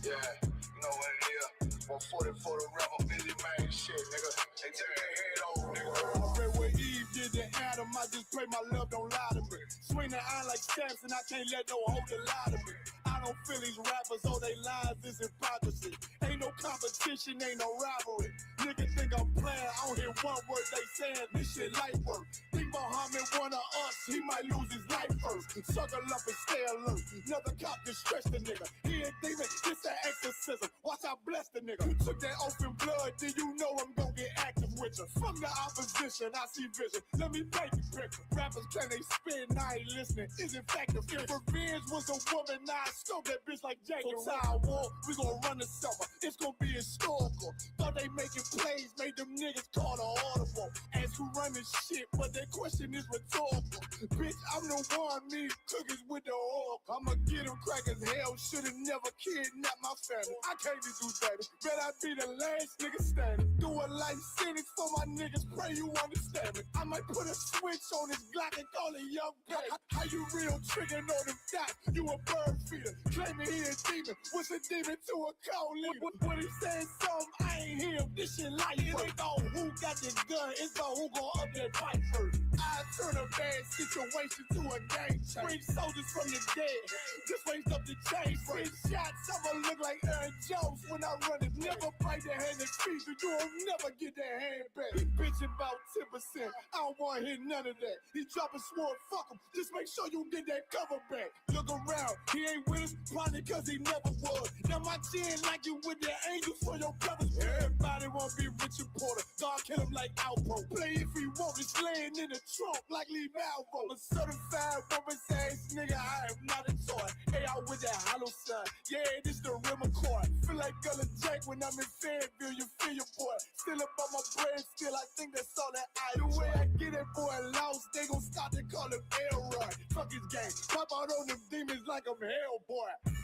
Yeah, you know what it is. 140 for the rapper, busy man, shit, nigga. They take their head over, nigga. I read what Eve did to Adam, I just pray my love don't lie to me. Swing the iron like Samson, I can't let no holder lie to me. I don't feel these rappers, all they lies is hypocrisy. Ain't no competition, ain't no rivalry. Niggas think I'm playing, I don't hear one word they saying, this shit light work. Think Muhammad one of us, he might lose his life first. Circle up and stay alert, another cop can stretch the nigga. He ain't demon, this an exorcism, watch I bless the nigga. You took that open blood, then you know I'm gon' get active with you. From the opposition, I see vision, let me paint the picture. Rappers can they spit, and I ain't listening, is in fact a fear. If revenge was a woman, now I scope that bitch like Jacob. So I war, we gon' run the summer, it's gon' be historical. Thought they making plays, made them niggas call the audible. Ask who run this shit, but that question is rhetorical. Bitch, I'm the one, me cookies with the oil. I'ma get them crackers, hell, should've never kidnapped my family. I can't do that, bet I be the last nigga standing. Do a life sentence for my niggas, pray you understand me. I might put a switch on this Glock and call it Young Pay. How you real trigger know them dots? You a bird feeder, claiming he a demon. What's a demon to a cold leader? When he saying something, I ain't hear him. This shit like it ain't about who got the gun, it's about who gon' up that pipe first. I turn a bad situation to a game change. Bring soldiers from the dead, just raised up the chains. Bring shots, I'ma look like Aaron Jones when I run it. Never bite the hand and feed you, you'll never get that hand back. He bitchin' about 10%, I don't wanna hear none of that. He dropping sword, fuck him, just make sure you get that cover back. Look around, he ain't with us, probably cause he never was. Now my chin like you with the angels for your brothers. Everybody wanna be Richard Porter, God kill him like Alpo. Play if he want, it's laying in the trunk like Lee Malvo. A certified woman's ass nigga, I am not a toy. Hey, out with that hollow side, yeah, this the rim accord. Feel like Gullah Jake when I'm in Fayetteville, you feel your boy. Still up on my bread, still I think that's all that I do. The way I get it, boy, lost, they gon' start to call him Elroy. Fuck his game, pop out on them demons like I'm Hellboy.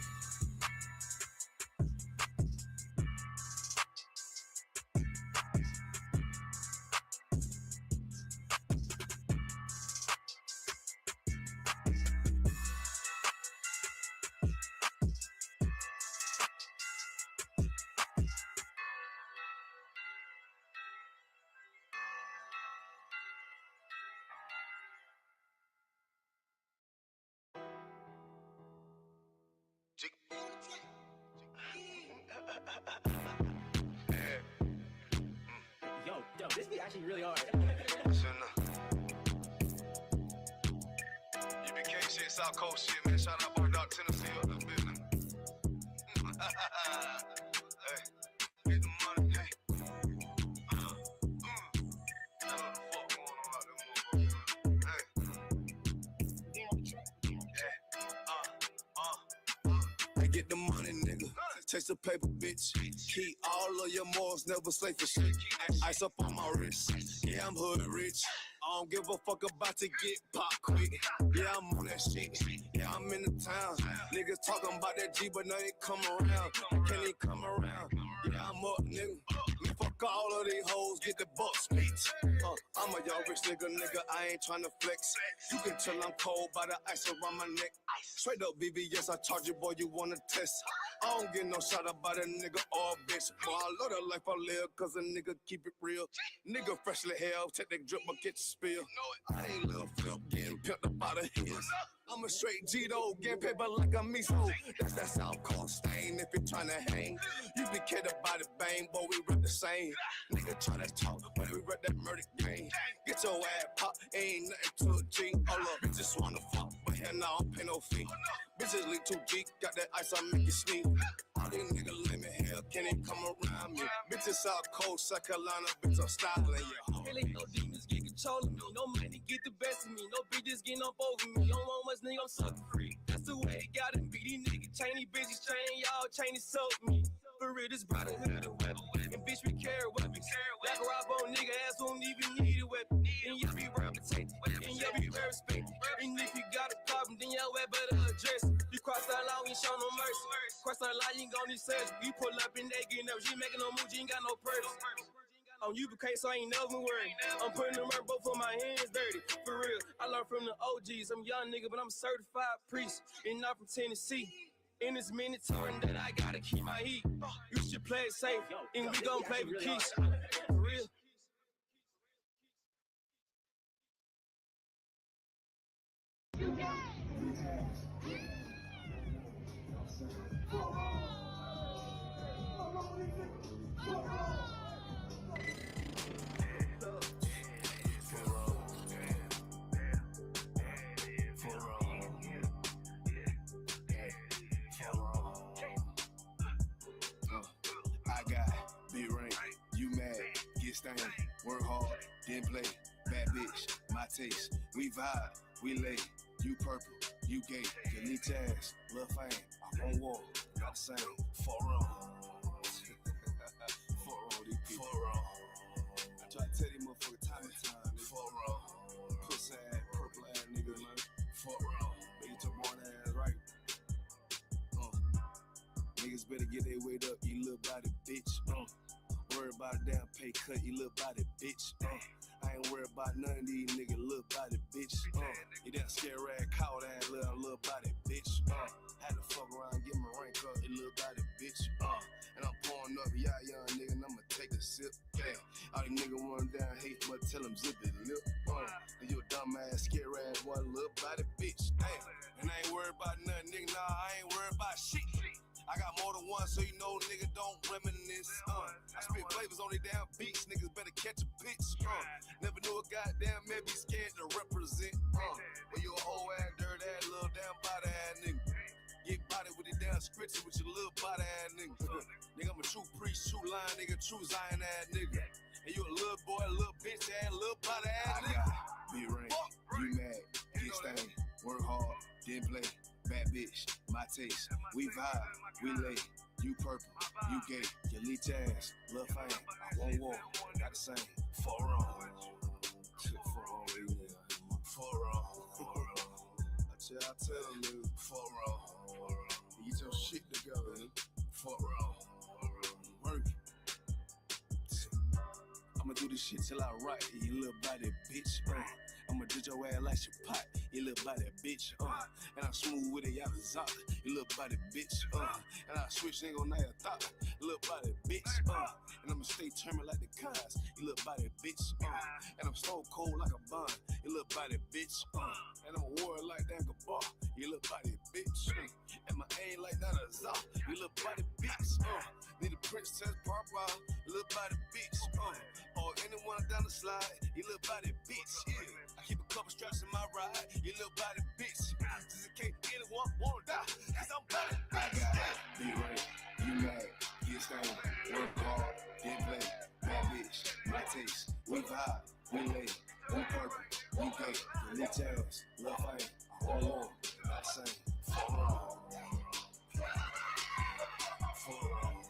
Yo, this beat actually really hard. UBK shit, South Coast shit, man. Shout out Bar Dog, Tennessee, up the business. Hey, get the money, hey. What the fuck going on out there, motherfucker? Hey. Get the money, nigga. Taste the paper, bitch. Keep all of your morals, never slay for shit. Ice up on my wrist. Yeah, I'm hood rich. I don't give a fuck about to get pop quick. Yeah, I'm on that shit. Yeah, I'm in the town. Niggas talking about that G, but now they come around. Can they come around? Yeah, I'm up, nigga. Man, fuck all of these hoes, get the bucks, bitch. I'm a young rich nigga, I ain't tryna flex. You can tell I'm cold by the ice around my neck. Straight up BBS, I charge you, boy, you wanna test. I don't get no shot about a nigga or a bitch. Boy, I love the life I live, cause a nigga keep it real. Nigga freshly hell, take that drip, but get the spill. I ain't little flip, getting pimped up out of his. I'm a straight G-Do, getting paper like a miso. That's that South Coast stain if you're tryna hang. You be kidding about it, bang, boy, we rep the same. Nigga tryna talk, but we rep that murder game. Get your ass pop, ain't nothing to a G. All up, bitches wanna fuck, but hell no, I don't pay no fee. Bitches leak 2G, got that ice, I make you sneeze. All these niggas let me hell, can't even come around me. Bitches South Coast, South Carolina, bitch, I'm styling you. Really, no demons get control of me. No money get the best of me. No bitches getting up over me. Don't want much, nigga, I'm sucker free. That's the way it gotta be. These niggas chain, these bitches chain, y'all chain is soak me. For real, this brotherhood a weapon. And bitch, we carry weapons. Black rob on nigga ass won't even need a weapon. And y'all be reputation. And y'all be very respected. And if you got a problem, then y'all better address it. You cross that line, we ain't show no mercy. Cross that line, you ain't gon' need search. You pull up and they get nervous. You ain't making no moves, you ain't got no purse. On UPK, so I ain't never worried. I'm putting them right both of my hands dirty. For real, I learned from the OGs. I'm a young nigga, but I'm a certified priest. And not from Tennessee. In this mandatory that I gotta keep my heat. You should play it safe, and we gon' play with keys. For real. Work hard, then play. Bad bitch, my taste. We vibe, we lay. You purple, you gay. You need tags, lil' fame. I won't walk, got the same. For wrong. For wrong, these people. For wrong. I try to tell these motherfuckers time and time. For wrong. Pussy ass, purple ass nigga, man. For wrong. Make your born ass right. Niggas better get their weight up, you little body bitch. Worry about a damn pay cut, you little body bitch. I ain't worried about none of these niggas, little body bitch. You that scare rag cow ass little body bitch. Had to fuck around, get my rank up, you little body bitch. And I'm pouring up, yeah, young nigga, and I'ma take a sip. Yeah, all these niggas run down, hate, but tell them zip it lip. And you a dumb ass scare ass boy, little body bitch. Damn, and I ain't worried about nothing, nigga, nah, I ain't worried about shit. I got more than one, so you know, nigga, don't reminisce. I spit flavors on they damn beats, niggas better catch a bitch. Never knew a goddamn man be scared to represent. When you a whole ass, dirt ass, little damn body ass nigga. Get body with the damn scritchy with your little body ass nigga. Nigga, I'm a true priest, true line, nigga, true Zion ass nigga. And you a little boy, little bitch ass, little body ass nigga. Be rain, you mad, get stained, work hard, then play. Bad bitch, my taste. We vibe, we lay. You purple, you gay. You leech ass, lil' fame. I won't walk, got the same. For wrong. For wrong, nigga. For wrong. I tell them, nigga. For wrong. Get your shit together, nigga. For wrong. Work. I'ma do this shit till I rock it, you little body bitch. I'ma ditch your ass like your pot, you little body bitch. And I'm smooth with it, y'all zop, you little body bitch. And I switch ain't gon' never thought, you little body bitch. And I'ma stay determined like the cons, you little body bitch. And I'm stone cold like a bond, you little body bitch. And I'm a warrior like Dan Gabar, you little body bitch. And my aim like that a zop, you little body bitch. Need a princess pop out, you little body bitch. Or anyone down the slide, you little body bitch. Yeah. I keep a couple straps in my ride, you little body bitch. Just in case anyone wanna die, cause I'm body bitch. I got be right, you mad, get stained, work hard, then play. Bad bitch, my taste, we vibe, we lay, we purple, we gay, you leech ass, lil' fame, I won't walk, not same, for wrong. For wrong.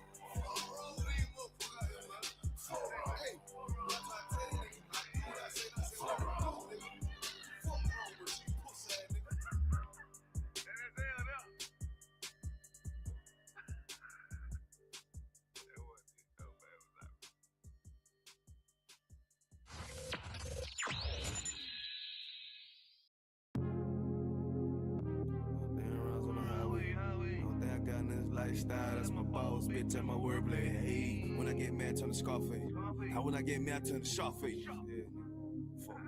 Lifestyle, that's my boss, bitch, and my wordplay. Hey, when I get mad, turn the Scarface. How when I get mad, turn the Sharface. Yeah. Fuck.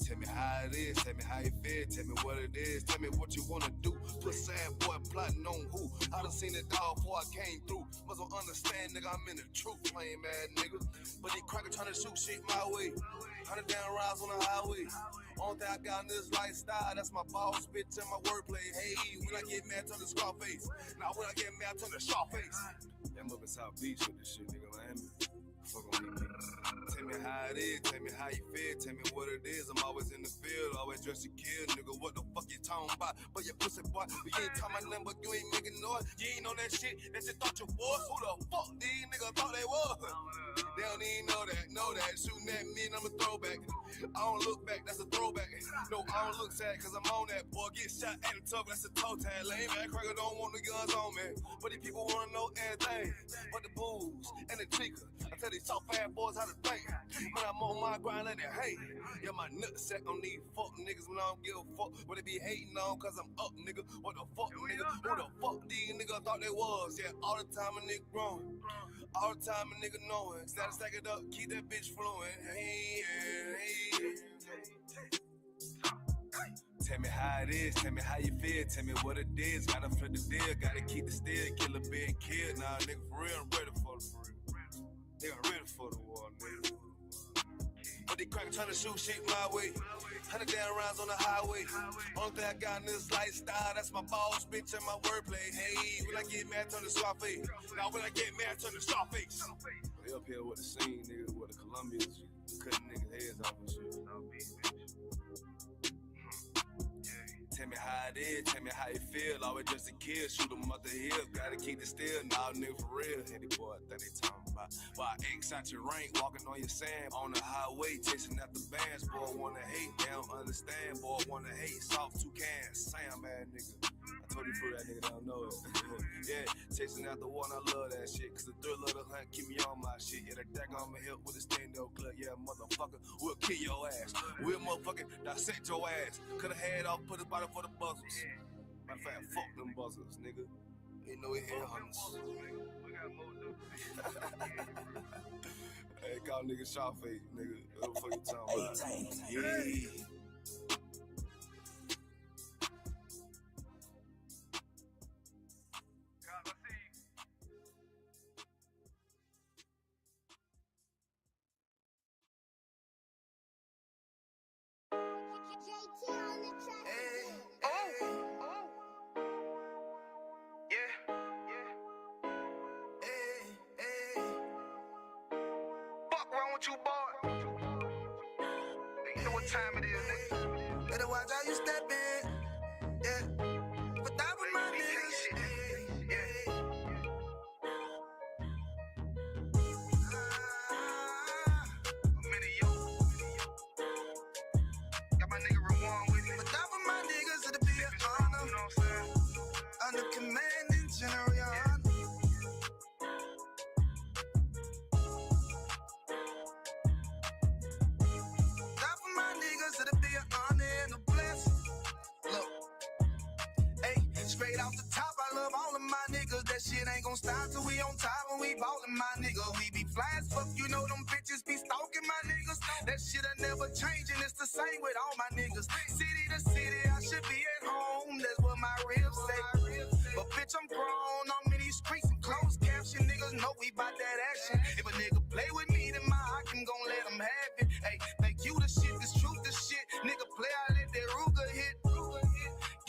Tell me how it is, tell me how you feel, tell me what it is, tell me what you wanna do. Put sad boy plotting on who? I done seen it all before I came through. Must don't understand, nigga, I'm in the truth, plain mad nigga. But they cracker trying to shoot shit my way. 100 down rides on the highway. Only thing I got in this lifestyle, that's my boss, bitch, and my wordplay. Hey, when I get mad, turn the Scarface. Now when I get mad, turn the Sharface. Yeah, I'm up in South Beach with this shit, nigga, Miami. Fuck on me, nigga. Tell me how it is, tell me how you feel, tell me what it is. I'm always in the field, always dressed to kill, nigga. What the fuck you talking about? But your pussy boy boy. But you ain't talking about nothing but you ain't making noise. You ain't on that shit that you thought you was. Who the fuck these niggas thought they was? They don't even know that. Shooting at me and I'm a throwback. I don't look back, that's a throwback. No, I don't look sad cause I'm on that. Boy, get shot at the top, that's a toe tag. Lame man, cracker don't want the guns on me. But these people wanna know everything. But the booze and the tweaker. I tell these soft ass boys how to think. But I'm on my grind and they hate. Yeah, my nutsack on these fuck niggas when I don't give a fuck. What they be hating on cause I'm up, nigga. What the fuck, nigga? Who the fuck these niggas thought they was? Yeah, all the time a nigga growing. All the time a nigga knowing. Gotta stack it up, keep that bitch flowing. Hey. Tell me how it is, tell me how you feel, tell me what it is. Gotta flip the deal, gotta keep the steel, kill a big kid. Nah, nigga, for real, I'm ready for the real. Nigga, ready for the war, nigga. But they crackers trying to shoot shit my way. 100 damn rounds on the highway. Only thing I got in this lifestyle, that's my boss, bitch, and my wordplay. Hey, when I get mad, turn to Scarface. Now when I get mad, turn to Scarface. They up here with the scene, nigga, with the Colombians, cutting niggas' heads off and shit. Tell me how it is, tell me how you feel. Always just a kid, shoot them up the hill. Gotta keep it still, nah, nigga, for real. Any boy, I think they talking about. Why X out your rank, walking on your sand. On the highway, chasing after bands. Boy, wanna hate, they don't understand. Boy, wanna hate, soft two cans. Sam, man, nigga. I told you for that nigga, don't know it. Yeah, chasing after one, I love that shit. Cause the thrill of the hunt keep me on my shit. Yeah, that deck on my hip with a stand-up club. Yeah, motherfucker, we'll kill your ass. We'll motherfucking dissect your ass. Cut a head off, put a body for the buzzers. Matter of fact, fuck them buzzers, nigga. Ain't no head hunters. Hey, call nigga Sharface, nigga. What the fuck you talking about? Yeah. You boy, you know what time it is, nigga. Better watch how you step in, yeah. But that was my nigga. Yeah. I'm in yo. Got my nigga Rawan with me. But that was my niggas, it'll be an honor. You know what I'm saying? Under commanding general, your honor. Straight off the top, I love all of my niggas. That shit ain't gon' stop till we on top when we ballin', my nigga. We be fly as fuck, you know them bitches be stalking my niggas. That shit'll never change and it's the same with all my niggas. City to city, I should be at home. That's what my ribs say. But bitch, I'm grown. I'm in these streets and closed caption. Niggas know we bout that action. If a nigga play with me, then my Hakim gon' let him have it. Hey, think you the shit, this truth the shit. Nigga play, I let that Ruger hit.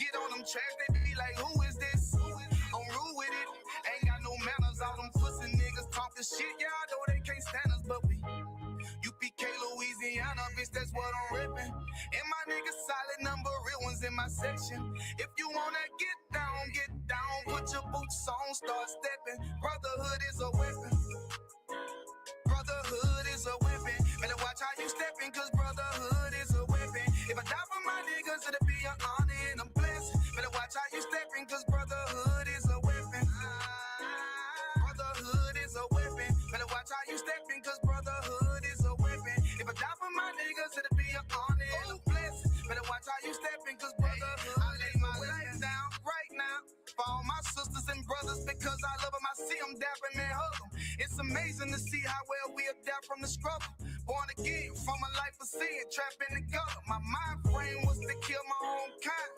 Get on them tracks, they be like, who is this? I'm rude with it. Ain't got no manners. All them pussy niggas talking shit. Yeah, I know they can't stand us, but we UPK, Louisiana, bitch, that's what I'm ripping. And my niggas solid number, real ones in my section. If you wanna get down, put your boots on, start stepping. Brotherhood is a weapon. Brotherhood is a weapon. Better watch how you stepping, cause brotherhood is a weapon. If I die for my niggas, it'll be an honor and a blessing. Better watch how you stepping, cause brotherhood is a weapon. Brotherhood is a weapon. Better watch how you stepping, cause brotherhood is a weapon. If I die for my niggas, it'll be an honor and a blessing. Better watch how you stepping, cause brotherhood. I lay my life down right now for all my sisters and brothers, because I love them. I see them dapping and hug them. It's amazing to see how well we adapt from the struggle. Born again from a life of sin, trapped in the gutter. My mind frame was to kill my own kind.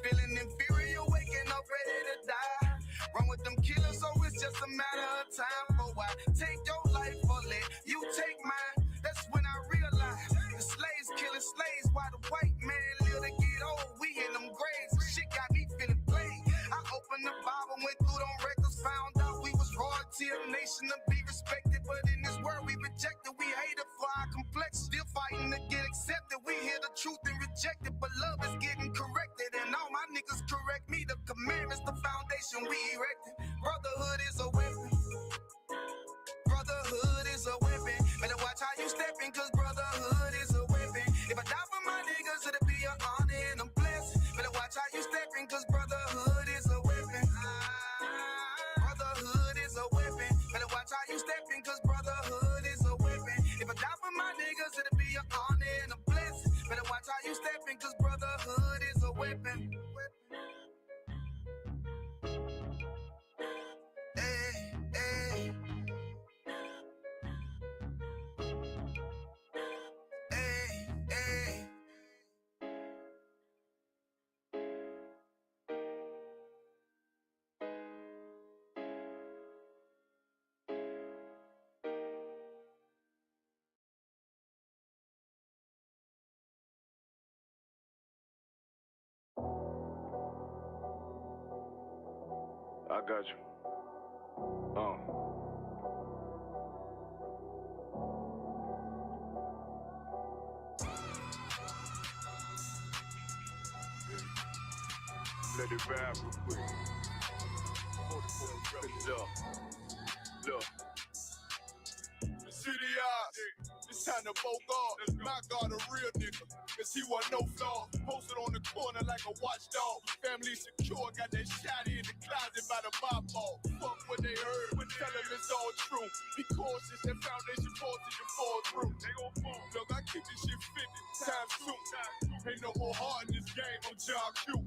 Feeling inferior, waking up ready to die. Run with them killers, so it's just a matter of time. For I take your life or let you take mine. That's when I realized the slaves killing slaves while the white man live to get old. We in them graves, shit got me feeling played. I opened the Bible, went through them records, found out we was royalty, a nation to be respected. But in this world we rejected, we hated for our complex. Still fighting to get accepted. We hear the truth and reject it, but love is getting corrected. And all my niggas correct me. The weapon. Hey, hey. Hey, hey. I got you. Let it rap real quick. Look. City eyes, it's time to vote God. My God, a real nigga, cause he wasn't no flaw. Posted on the corner like a watchdog. Family secure, got that shotty in the closet by the mob ball. Fuck what they heard, but tell them it's all true. Be cautious, that foundation falls till you fall through. They gon' fall. Look, I keep this shit 50 times soon. Ain't no more heart in this game, I'm John Q.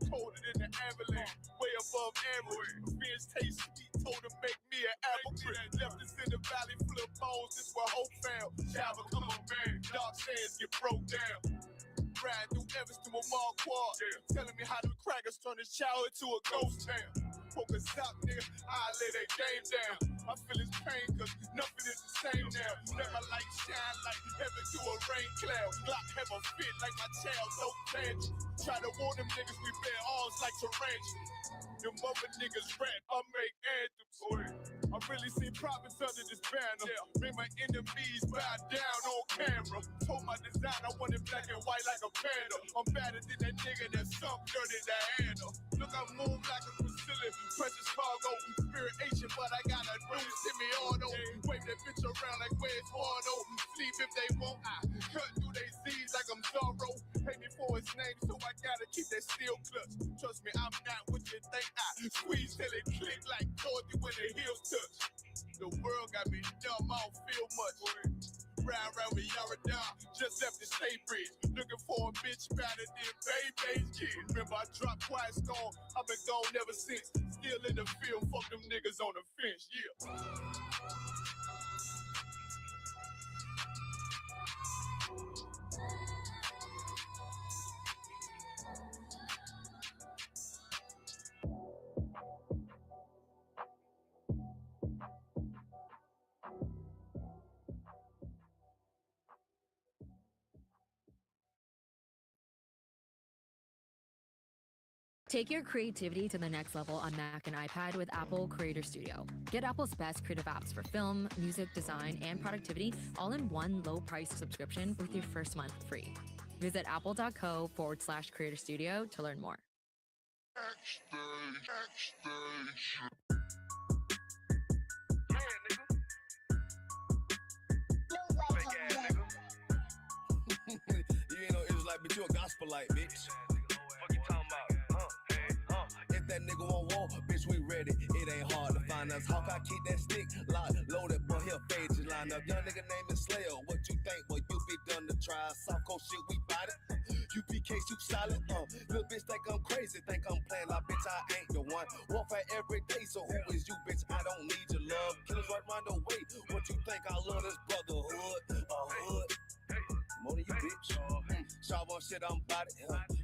Colder than the avalanche, way above average. Fierce taste sweet, told him make me an apple tree. Left us in the valley full of bones, this where hope found. Java, come on, man, dark sands get broke down. Riding through Evanston with Mark Quad, telling me how them crackers turn this child into a ghost town. Focus out, nigga, I lay that game down. I feel his pain, cause nothing is the same now. Let my light shine like heaven through a rain cloud. Glock have a fit like my child, no tangent. Try to warn them niggas we bear arms like tarantulas. Them other niggas rap, I make anthems. I really seen prophets under this banner. Made my enemies bow down on camera. Told my design I wanted black and white like a panda. I'm better than that nigga that sunk dirty to handle. Look, I move like a Brazilian, precious cargo, spirit Asian, but I got a new semi-auto. Wave that bitch around like where's Wardo. Sleep if they won't, I cut through they Z's like I'm Zorro. Pay me for his name, so I gotta keep that steel clutch. Trust me, I'm not what you think. I squeeze till it click like Dorothy when the heels touch. The world got me dumb, I don't feel much. Round with Yarada, just left the state bridge. Looking for a bitch better than Baby's kid. Remember I dropped Quiet Storm, I've been gone ever since. Still in the field, fuck them niggas on the fence, yeah. Take your creativity to the next level on Mac and iPad with Apple Creator Studio. Get Apple's best creative apps for film, music, design, and productivity all in one low-price subscription with your first month free. Visit apple.co/Creator Studio to learn more. You ain't no Israelite, but you a gospelite, bitch. What you talking about? If that nigga won't walk, bitch, we ready. It ain't hard to find us. Hawk, I keep that stick locked, loaded, but he'll fade you line up. Young nigga name is Slayer. What you think? Well, you be done to try. South Coast shit, we bought it. UPK, you solid. Little bitch think I'm crazy. Think I'm playing. Like, bitch, I ain't the one. Warfare every day, so who is you, bitch? I don't need your love. Killers right round the way. What you think? I love this brotherhood. Hood. More than you, bitch. Sharp on shit, I'm bout it.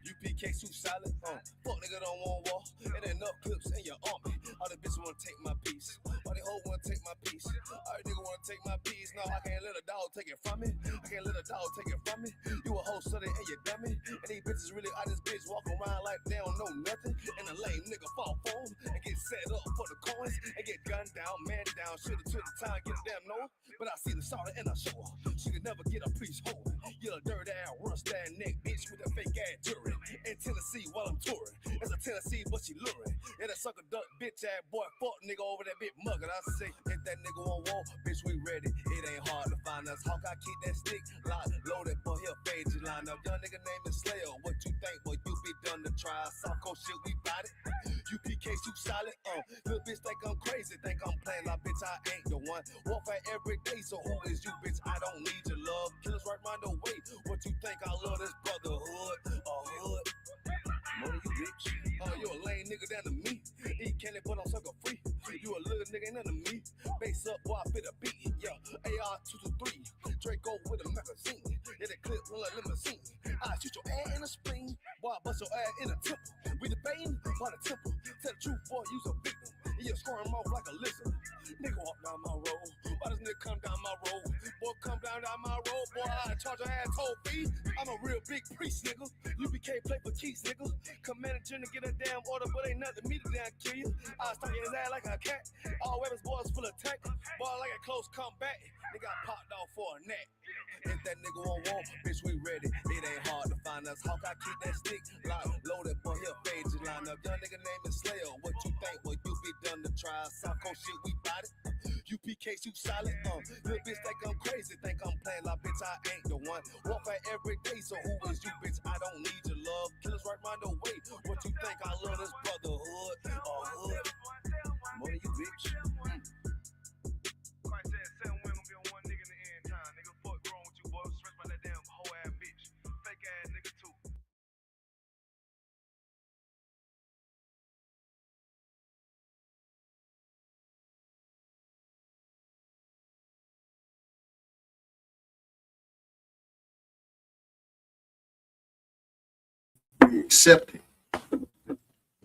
UPK, you solid. Fuck nigga don't want war. It ain't enough clips in your army. All the bitches wanna take my piece. All the hoes wanna take my piece. All the niggas wanna take my piece. No, I can't let a dog take it from me. I can't let a dog take it from me. You a hoe, sonny, and you dummy. And these bitches really out this bitch walk around like they don't know nothing. And a lame nigga fall for 'em and get set up for the coins and get gunned down, man down. Should've took the time, get a damn no. But I see the sorrow and I show her. She could never get a piece hold. You a dirty ass, rust ass neck bitch with a fake ass jury. In Tennessee while I'm touring. It's a Tennessee, but she luring. And a sucker duck bitch ass boy, fuck nigga over that bit muggin'. I say, if that nigga won't walk, bitch, we ready. It ain't hard to find us. Hawk, I keep that stick locked, loaded, but he'll fade you line up. Young nigga name is Slayer. What you think? Well, you be done to try. South Coast shit, we bout it. UPK, you solid. Little bitch think I'm crazy. Think I'm playing like, bitch, I ain't the one. Warfare every day, so who is you, bitch? I don't need your love. Killers right round the way. What you think? I love this brotherhood. Hood. nigga down to me. Eat candy, but I'm sucker free. You a little nigga, ain't nothing to me. Base up, boy, I fit a beat. Yeah, AR-223. Draco with a magazine. Yeah, that clip run like limousine. I shoot your ass in the spleen. Boy, I bust your ass in a temple. We debating by the temple. Tell the truth, boy, you's a victim. You're scoring off like a lizard. Nigga walk down my road. Why does nigga come down my road? Boy, come down my road. Boy, I charge your ass toll fee. I'm a real big priest, nigga. UBK play for keys, nigga. Commander General get a damn order, but ain't nothing me to damn kill you. I stuck in his ass like a cat. All weapons, boys full of tech. Boy, like a close combat. Nigga got popped off for a neck. If that nigga won't walk, bitch, we ready. It ain't hard to find us. Hawk, I keep that stick loaded, boy, he'll fade you line up. Young nigga name is Slayer. What you think? Well, you be done to try. South Coast shit, we bought it. UPK, you solid. Little bitch think I'm crazy. Think I'm playing like bitch, I ain't the one. Walk out every day, so who is you, bitch? I don't need your love. Killers right mind the way. What you think? I love this brotherhood. Hood. More than you, bitch. Christ said 7 women gonna be on one nigga in the end time. Nigga, fuck wrong with you, boy. Stress by that damn whole ass bitch. Fake ass nigga, too. We accept it,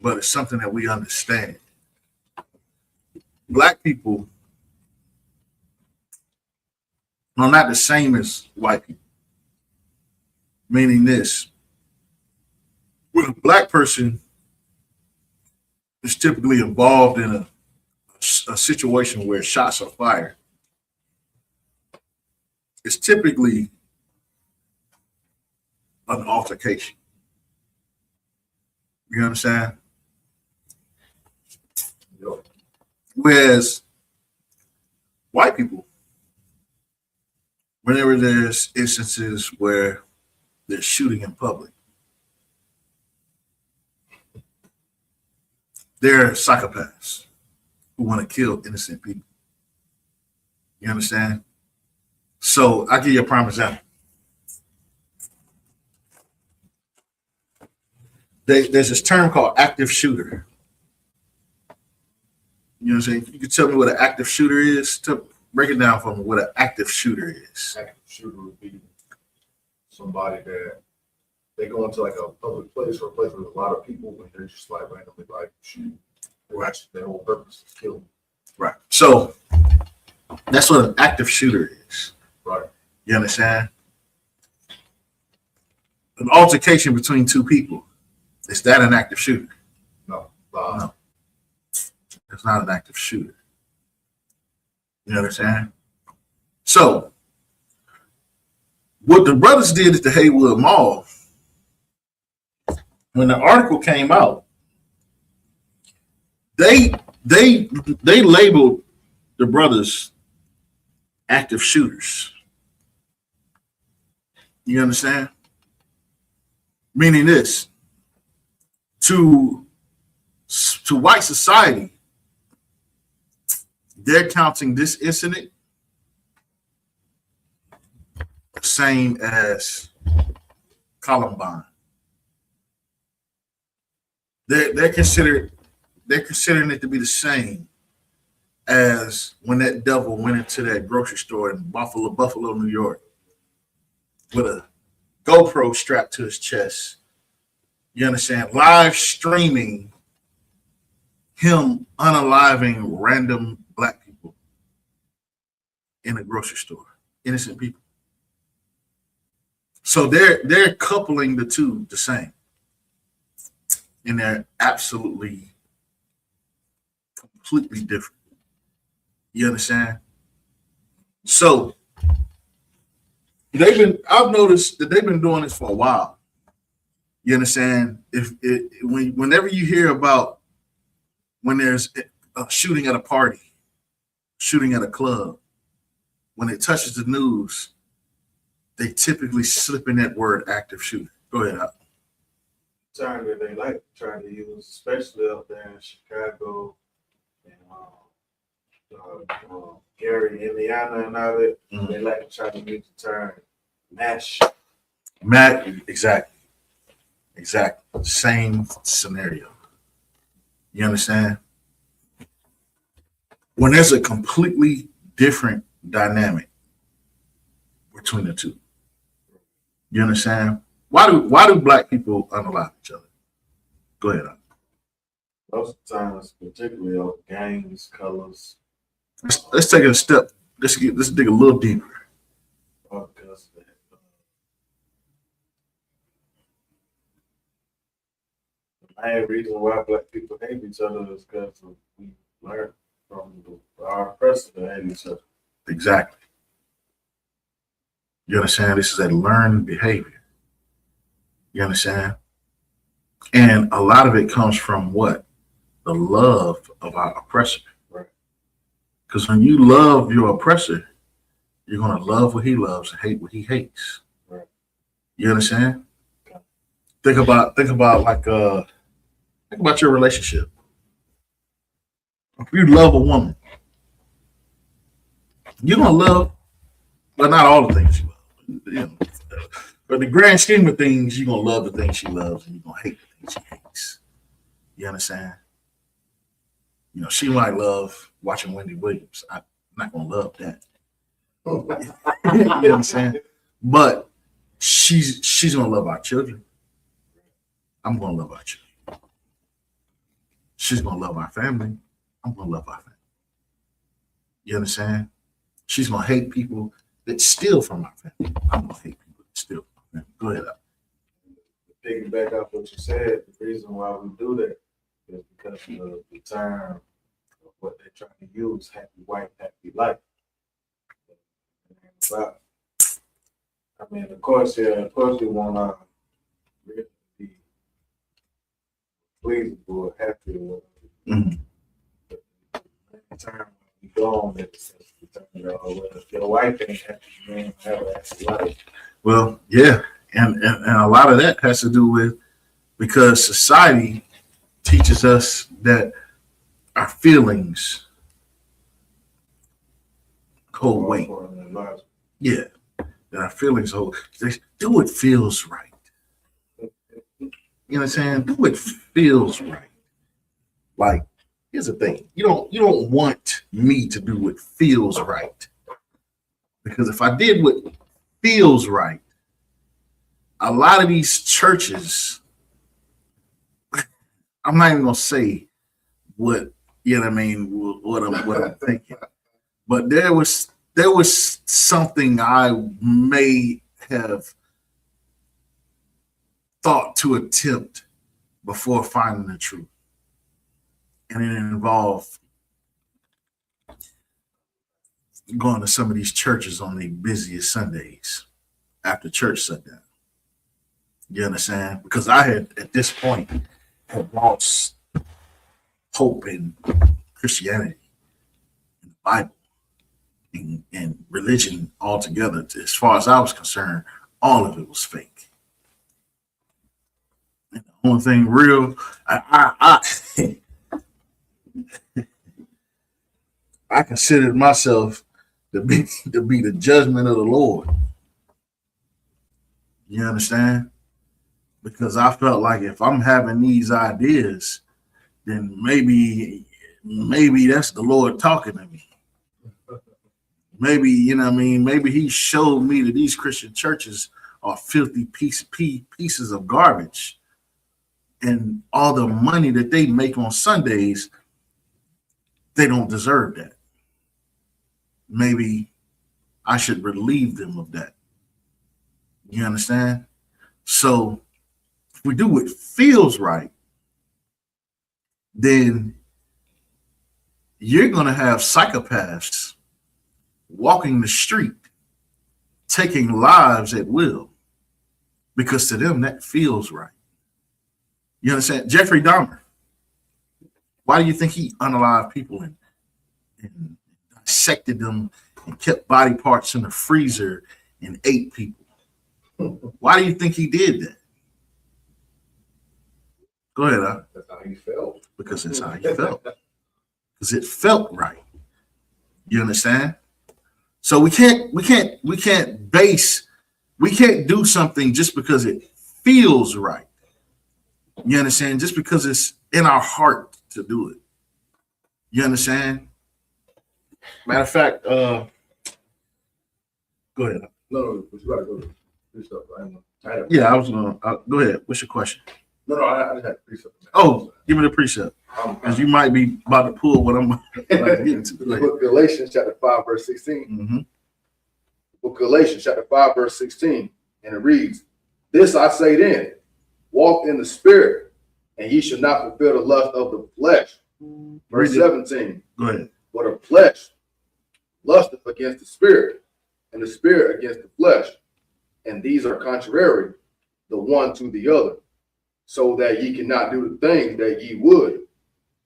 but it's something that we understand. Black people are not the same as white people. Meaning this, when a black person is typically involved in a situation where shots are fired, it's typically an altercation. You understand? Whereas white people, whenever there's instances where they're shooting in public, they're psychopaths who want to kill innocent people. You understand? So I'll give you a prime example. There's this term called active shooter. You know what I'm saying? You can tell me what an active shooter is. Break it down for me what an active shooter is. Active shooter would be somebody that they go into like a public place or a place with a lot of people and they're just like randomly like shoot. Right. Their whole purpose is kill them. Right. So that's what an active shooter is. Right. You understand? An altercation between two people. Is that an active shooter? No. No. It's not an active shooter. You understand? So, what the brothers did at the Haywood Mall, when the article came out, they labeled the brothers active shooters. You understand? Meaning this, to white society, they're counting this incident the same as Columbine. They're considering it to be the same as when that devil went into that grocery store in Buffalo, New York, with a GoPro strapped to his chest. You understand? Live streaming him unaliving random black people in a grocery store, innocent people. So they're coupling the two the same, and they're absolutely completely different. You understand? So I've noticed that they've been doing this for a while. You understand? Whenever you hear about when there's a shooting at a party, shooting at a club, when it touches the news, they typically slip in that word active shooter. Go ahead, Al. Term that they like trying to use, especially up there in Chicago and Gary, Indiana, and all that. Mm-hmm. They like to try to use the term mass. Exactly. Same scenario. You understand? When there's a completely different dynamic between the two. You understand? Why do black people unalive each other? Go ahead. Most of the times, particularly of gangs, colors. Let's take it a step. Let's dig a little deeper. Because the main reason why black people hate each other is because we learned from our oppressors to hate each other. Exactly. You understand? This is a learned behavior. You understand? And a lot of it comes from what? The love of our oppressor. Right. Because when you love your oppressor, you're going to love what he loves and hate what he hates. Right. You understand? Okay. Think about your relationship. If you love a woman, you're going to love, but not all the things you love. You know, but the grand scheme of things, you're going to love the things she loves and you're going to hate the things she hates. You understand? You know, she might love watching Wendy Williams. I'm not going to love that. You know what I'm saying? But she's going to love our children. I'm going to love our children. She's going to love our family. I'm going to love our family. You understand? She's going to hate people that steal from our family. I'm going to hate people that steal from our family. Go ahead. Piggyback off what you said, the reason why we do that is because of the term of what they're trying to use, happy wife, happy life. But, I mean, of course we want to really be pleasable, happy, or whatever. Mm-hmm. But the time we go on it, if your wife ain't happy, you ain't have a happy life. Well, yeah. And a lot of that has to do with because society teaches us that our feelings hold weight. Yeah, that our feelings hold. They do what feels right. You know what I'm saying? Do what feels right. Like, here's the thing: you don't want me to do what feels right, because if I did what feels right, a lot of these churches, I'm not even gonna say what you know what I mean, what I'm thinking, but there was something I may have thought to attempt before finding the truth, and it involved going to some of these churches on the busiest Sundays after church sundown. You understand? Because I had, at this point, had lost hope in Christianity, in the Bible, and religion altogether. As far as I was concerned, all of it was fake. And the only thing real, I considered myself to be the judgment of the Lord. You understand? Because I felt like if I'm having these ideas, then maybe that's the Lord talking to me. Maybe, you know what I mean? Maybe he showed me that these Christian churches are filthy pieces of garbage. And all the money that they make on Sundays, they don't deserve that. Maybe I should relieve them of that. You understand? So if we do what feels right, then you're going to have psychopaths walking the street, taking lives at will, because to them that feels right. You understand? Jeffrey Dahmer, why do you think he unalived people and dissected them and kept body parts in the freezer and ate people? Why do you think he did that? Go ahead. That's how he felt. Because that's how he felt. Because it felt right. You understand? So we can't do something just because it feels right. You understand? Just because it's in our heart to do it. You understand? Matter of fact, go ahead. No, but you gotta go to precept. Yeah, I was gonna go ahead. What's your question? No, I just had precept. Oh, give me the precept, because you might be about to pull what I'm about to get into. The book of Galatians, chapter 5, verse 16. Mm-hmm. Book of Galatians, chapter 5, verse 16, and it reads, "This I say then, walk in the spirit, and ye shall not fulfill the lust of the flesh." Verse 17. Go ahead. "For the flesh lusteth against the spirit, and the spirit against the flesh, and these are contrary the one to the other, so that ye cannot do the things that ye would.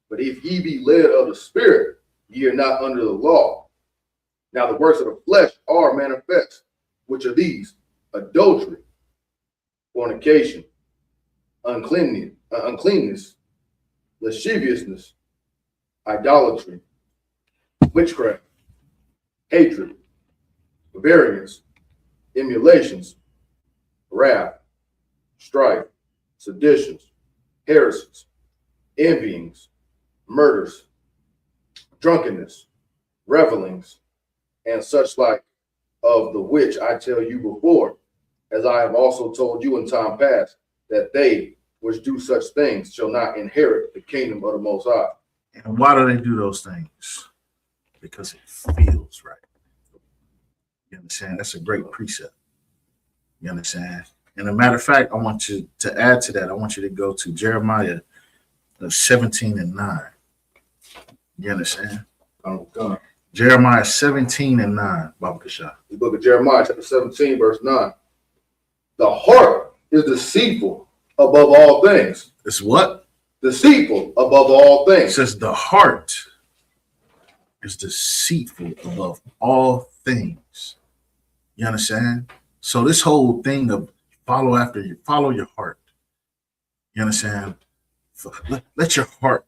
But if ye be led of the spirit, ye are not under the law. Now the works of the flesh are manifest, which are these: adultery, fornication, uncleanness, lasciviousness, idolatry, witchcraft, hatred, variance, emulations, wrath, strife, seditions, heresies, envyings, murders, drunkenness, revelings, and such like, of the which I tell you before, as I have also told you in time past, that they which do such things shall not inherit the kingdom of the Most High." And why do they do those things? Because it feels right. You understand? That's a great precept. You understand? And a matter of fact, I want you to add to that. I want you to go to Jeremiah 17:9. You understand? Jeremiah 17:9. Baba Kasha. The book of Jeremiah, chapter 17, verse 9. "The heart is deceitful above all things." It's what? Deceitful above all It things. says the heart is deceitful above all things. You understand? So this whole thing of follow your heart. You understand? Let your heart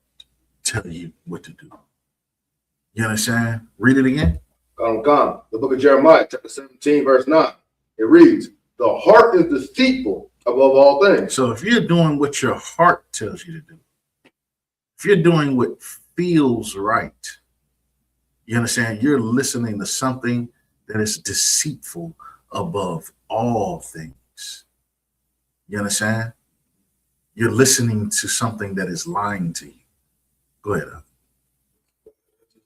tell you what to do. You understand? Read it again. The book of Jeremiah, chapter 17, verse 9. It reads, "The heart is deceitful above all things." So if you're doing what your heart tells you to do, if you're doing what feels right, you understand, you're listening to something that is deceitful above all things. You understand? You're listening to something that is lying to you. Go ahead.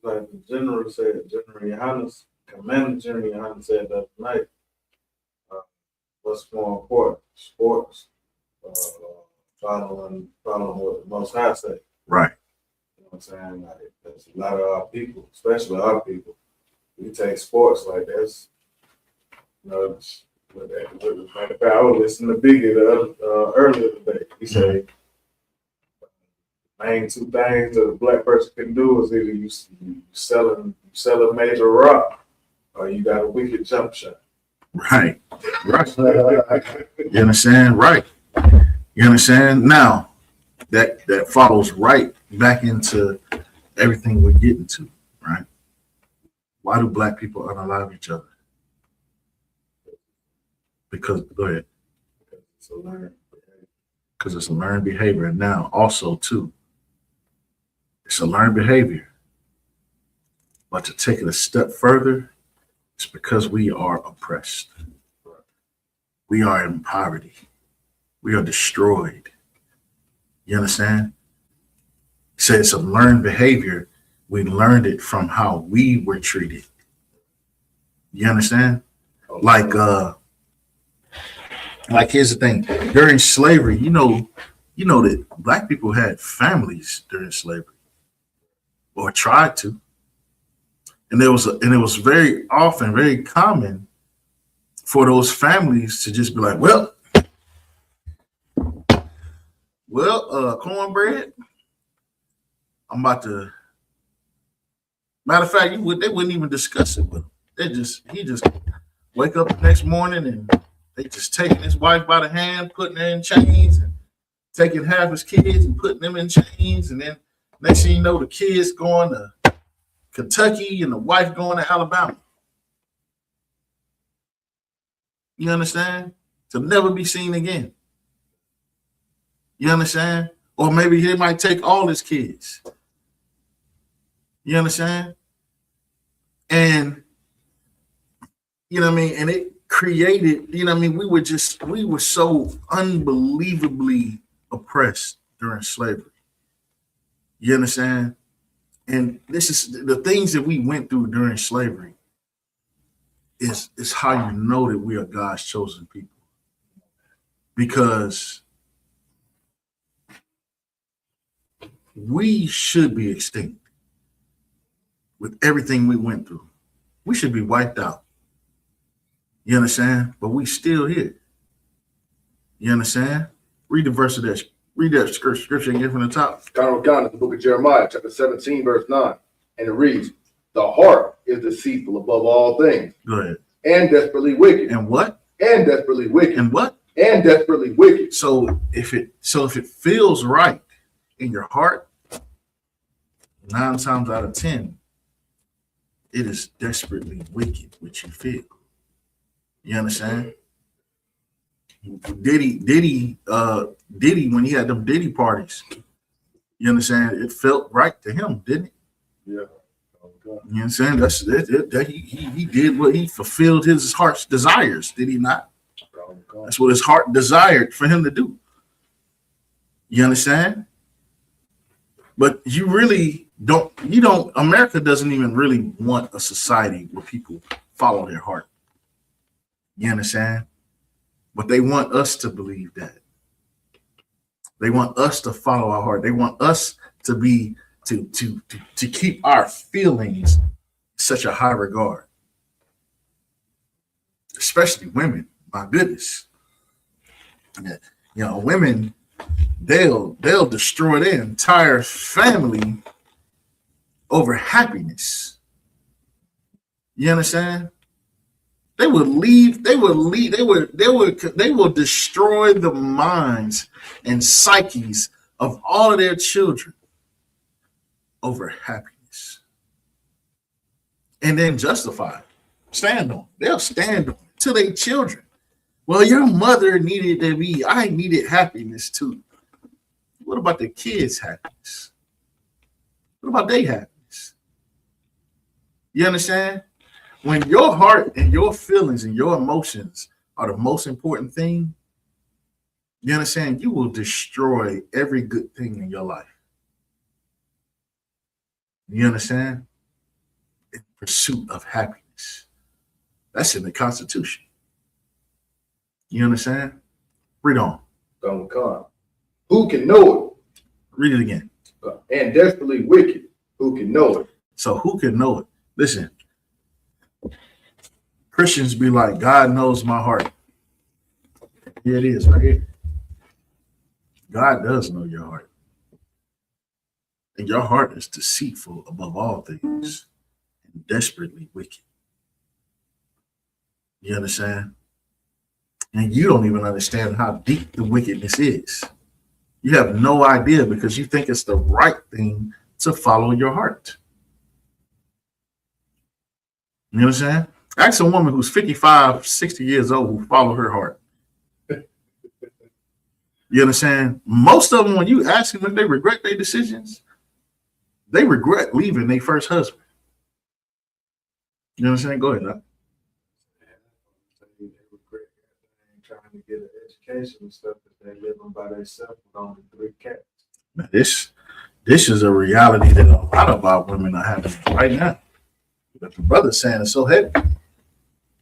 Like the general said, General Yohanes, Commander General Yohanes said the other night, what's more important, sports, following what the Most High say. Right. You know what I'm saying? Like, there's a lot of our people, especially our people, we take sports like this. You know, matter of fact, I was listening to Biggie earlier today. He said, main two things that a black person can do is either you sell a major rock, or you got a wicked jump shot. Right. Right. You understand? Right. You understand? Now, that follows right back into everything we're getting to, right? Why do black people unalive each other? Because, go ahead. Because it's a learned behavior. And now, also, too, it's a learned behavior. But to take it a step further, it's because we are oppressed. We are in poverty. We are destroyed. You understand? So it's a learned behavior. We learned it from how we were treated. You understand? Like here's the thing. During slavery, you know that black people had families during slavery, or tried to. And it was very often, very common for those families to just be like, cornbread, I'm about to. Matter of fact, they wouldn't even discuss it with him. He just wake up the next morning and they just taking his wife by the hand, putting her in chains, and taking half his kids and putting them in chains, and then next thing you know, the kids going to Kentucky and the wife going to Alabama. You understand? To never be seen again. You understand? Or maybe he might take all his kids. You understand? And you know what I mean? And it created, you know what I mean? We were so unbelievably oppressed during slavery. You understand? And this is the things that we went through during slavery is how you know that we are God's chosen people. Because we should be extinct with everything we went through. We should be wiped out. You understand? But we still here. You understand? Read the verse of that. Read that scripture again from the top. Ghana, the book of Jeremiah, chapter 17, verse 9. And it reads, the heart is deceitful above all things. Go ahead. And desperately wicked. And what? And desperately wicked. And what? And desperately wicked. So if it feels right in your heart, 9 times out of 10, it is desperately wicked what you feel. You understand? Diddy, when he had them Diddy parties, you understand? It felt right to him, didn't it? Yeah. You know what I'm saying? That he did what he fulfilled his heart's desires, did he not? That's what his heart desired for him to do. You understand? But you really don't, America doesn't even really want a society where people follow their heart. You understand? But they want us to believe that. They want us to follow our heart. They want us to be to keep our feelings such a high regard. Especially women. My goodness. You know, women, they'll destroy their entire family over happiness. You understand? They will destroy the minds and psyches of all of their children over happiness. And then justify it. Stand on it. They'll stand on it to their children. Well, your mother needed to be, I needed happiness too. What about the kids' happiness? What about their happiness? You understand? When your heart and your feelings and your emotions are the most important thing, you understand, you will destroy every good thing in your life. You understand? In pursuit of happiness. That's in the Constitution. You understand? Read on. Who can know it? Read it again. And desperately wicked. Who can know it? So who can know it? Listen. Christians be like, God knows my heart. Here it is, right here. God does know your heart. And your heart is deceitful above all things and desperately wicked. You understand? And you don't even understand how deep the wickedness is. You have no idea because you think it's the right thing to follow your heart. You understand? Ask a woman who's 55, 60 years old who follow her heart. You understand? Most of them, when you ask them if they regret their decisions, they regret leaving their first husband. You understand? Go ahead. They regret trying to get an education and stuff that they living by themselves with only 3 cats. Now, this is a reality that a lot of our women are having right now. But the brother's saying it's so heavy.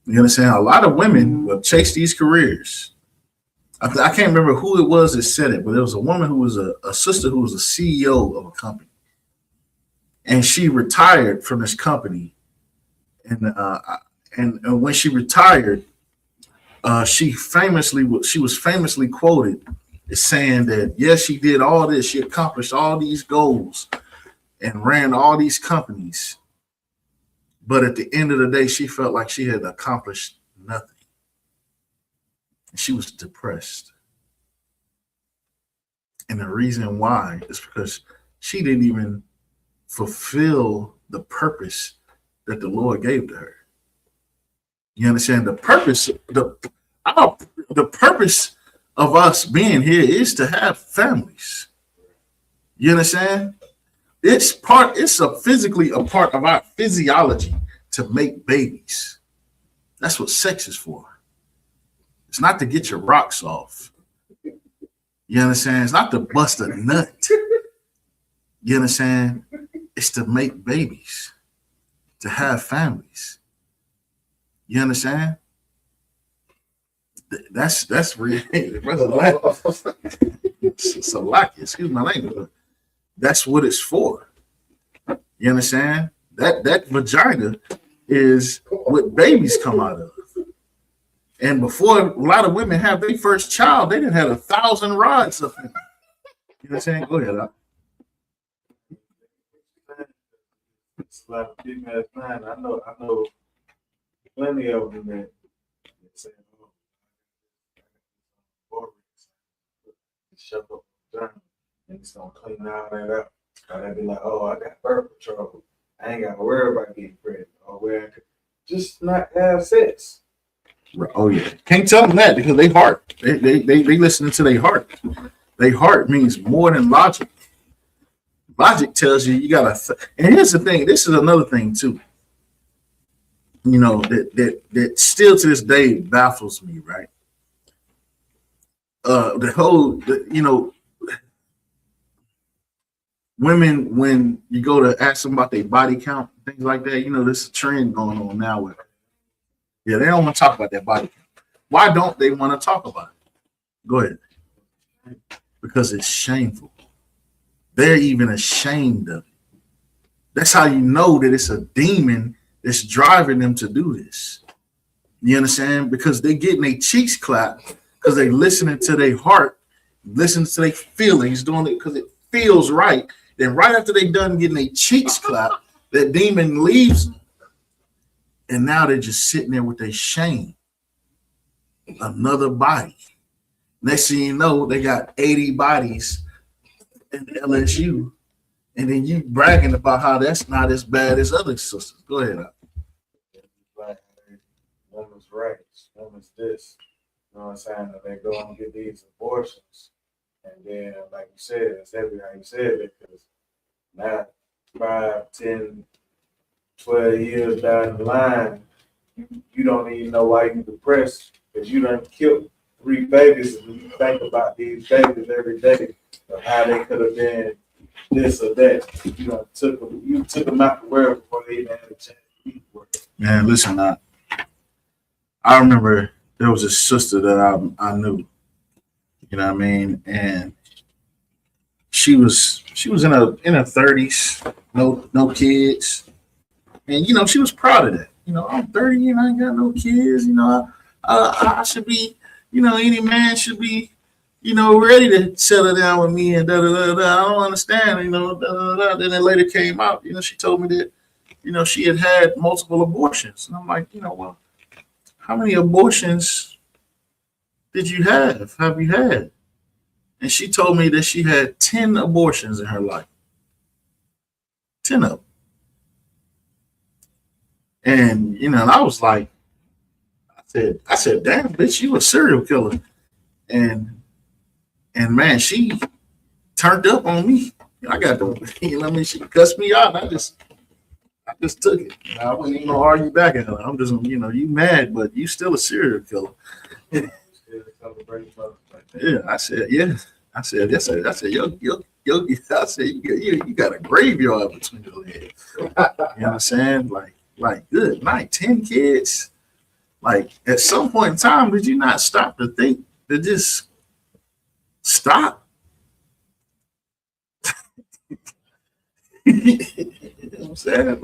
You understand? A lot of women will chase these careers. I can't remember who it was that said it, but there was a woman who was a sister who was a CEO of a company. And she retired from this company. And when she retired, she was famously quoted as saying that, yes, she did all this. She accomplished all these goals and ran all these companies. But at the end of the day, she felt like she had accomplished nothing. And she was depressed. And the reason why is because she didn't even fulfill the purpose that the Lord gave to her. You understand? The purpose of us being here is to have families. You understand? It's physically a part of our physiology to make babies. That's what sex is for. It's not to get your rocks off. You understand? It's not to bust a nut. You understand? It's to make babies, to have families. You understand? That's really it's a lot. Excuse my language. That's what it's for. You understand? That vagina is what babies come out of. And before a lot of women have their first child, they didn't have 1,000 rods up in them. You know what I'm saying? Go ahead. It's like a big ass man. I know plenty of them that say, "Oh, shut up, and it's gonna clean all that up." Or they be like, "Oh, I got birth control. I ain't got to worry about getting pregnant, or where I could just not have sex." Oh yeah, can't tell them that because they heart. They listening to their heart. Their heart means more than logic. Logic tells you gotta. And here's the thing. This is another thing too. You know that still to this day baffles me. Right. Women, when you go to ask them about their body count, things like that. You know, there's a trend going on now with. Yeah, they don't want to talk about that body count. Why don't they want to talk about it? Go ahead. Because it's shameful. They're even ashamed of it. That's how you know that it's a demon that's driving them to do this. You understand? Because they're getting their cheeks clapped because they're listening to their heart, listening to their feelings, doing it because it feels right. Then right after they're done getting their cheeks clapped, that demon leaves them. And now they're just sitting there with their shame. Another body. Next thing you know, they got 80 bodies in LSU. And then you bragging about how that's not as bad as other sisters. Go ahead. Like, woman's rights, woman's this. You know what I'm saying? They go and get these abortions. And then, like you said, it's exactly how you said it, because now 5, 10, 12 years down the line, you don't even know why you're depressed, because you done killed 3 babies, and you think about these babies every day of how they could have been this or that. You took them out the world before they even had a chance to eat for it. Man, listen, I remember there was a sister that I knew, you know what I mean, and she was in her 30s, no kids, and you know she was proud of that. You know, I'm 30 and I ain't got no kids. You know, I should be, you know, any man should be, you know, ready to settle down with me and da da da da. I don't understand, you know, da da da. Then it later came out, you know, she told me that, you know, she had multiple abortions, and I'm like, you know, well, how many abortions did you have? Have you had? And she told me that she had 10 abortions in her life. 10 of them. And, you know, and I was like, I said, damn, bitch, you a serial killer. And man, she turned up on me. I got the, you know what I mean? She cussed me out. I just took it. I wasn't even gonna argue back at her. I'm just, you know, you mad, but you still a serial killer. Yeah, I said, yeah. I said, yo, I said, you got a graveyard between your legs. You know what I'm saying? Like, good night, 10 kids. Like, at some point in time, did you not stop to think to just stop? You know what I'm saying?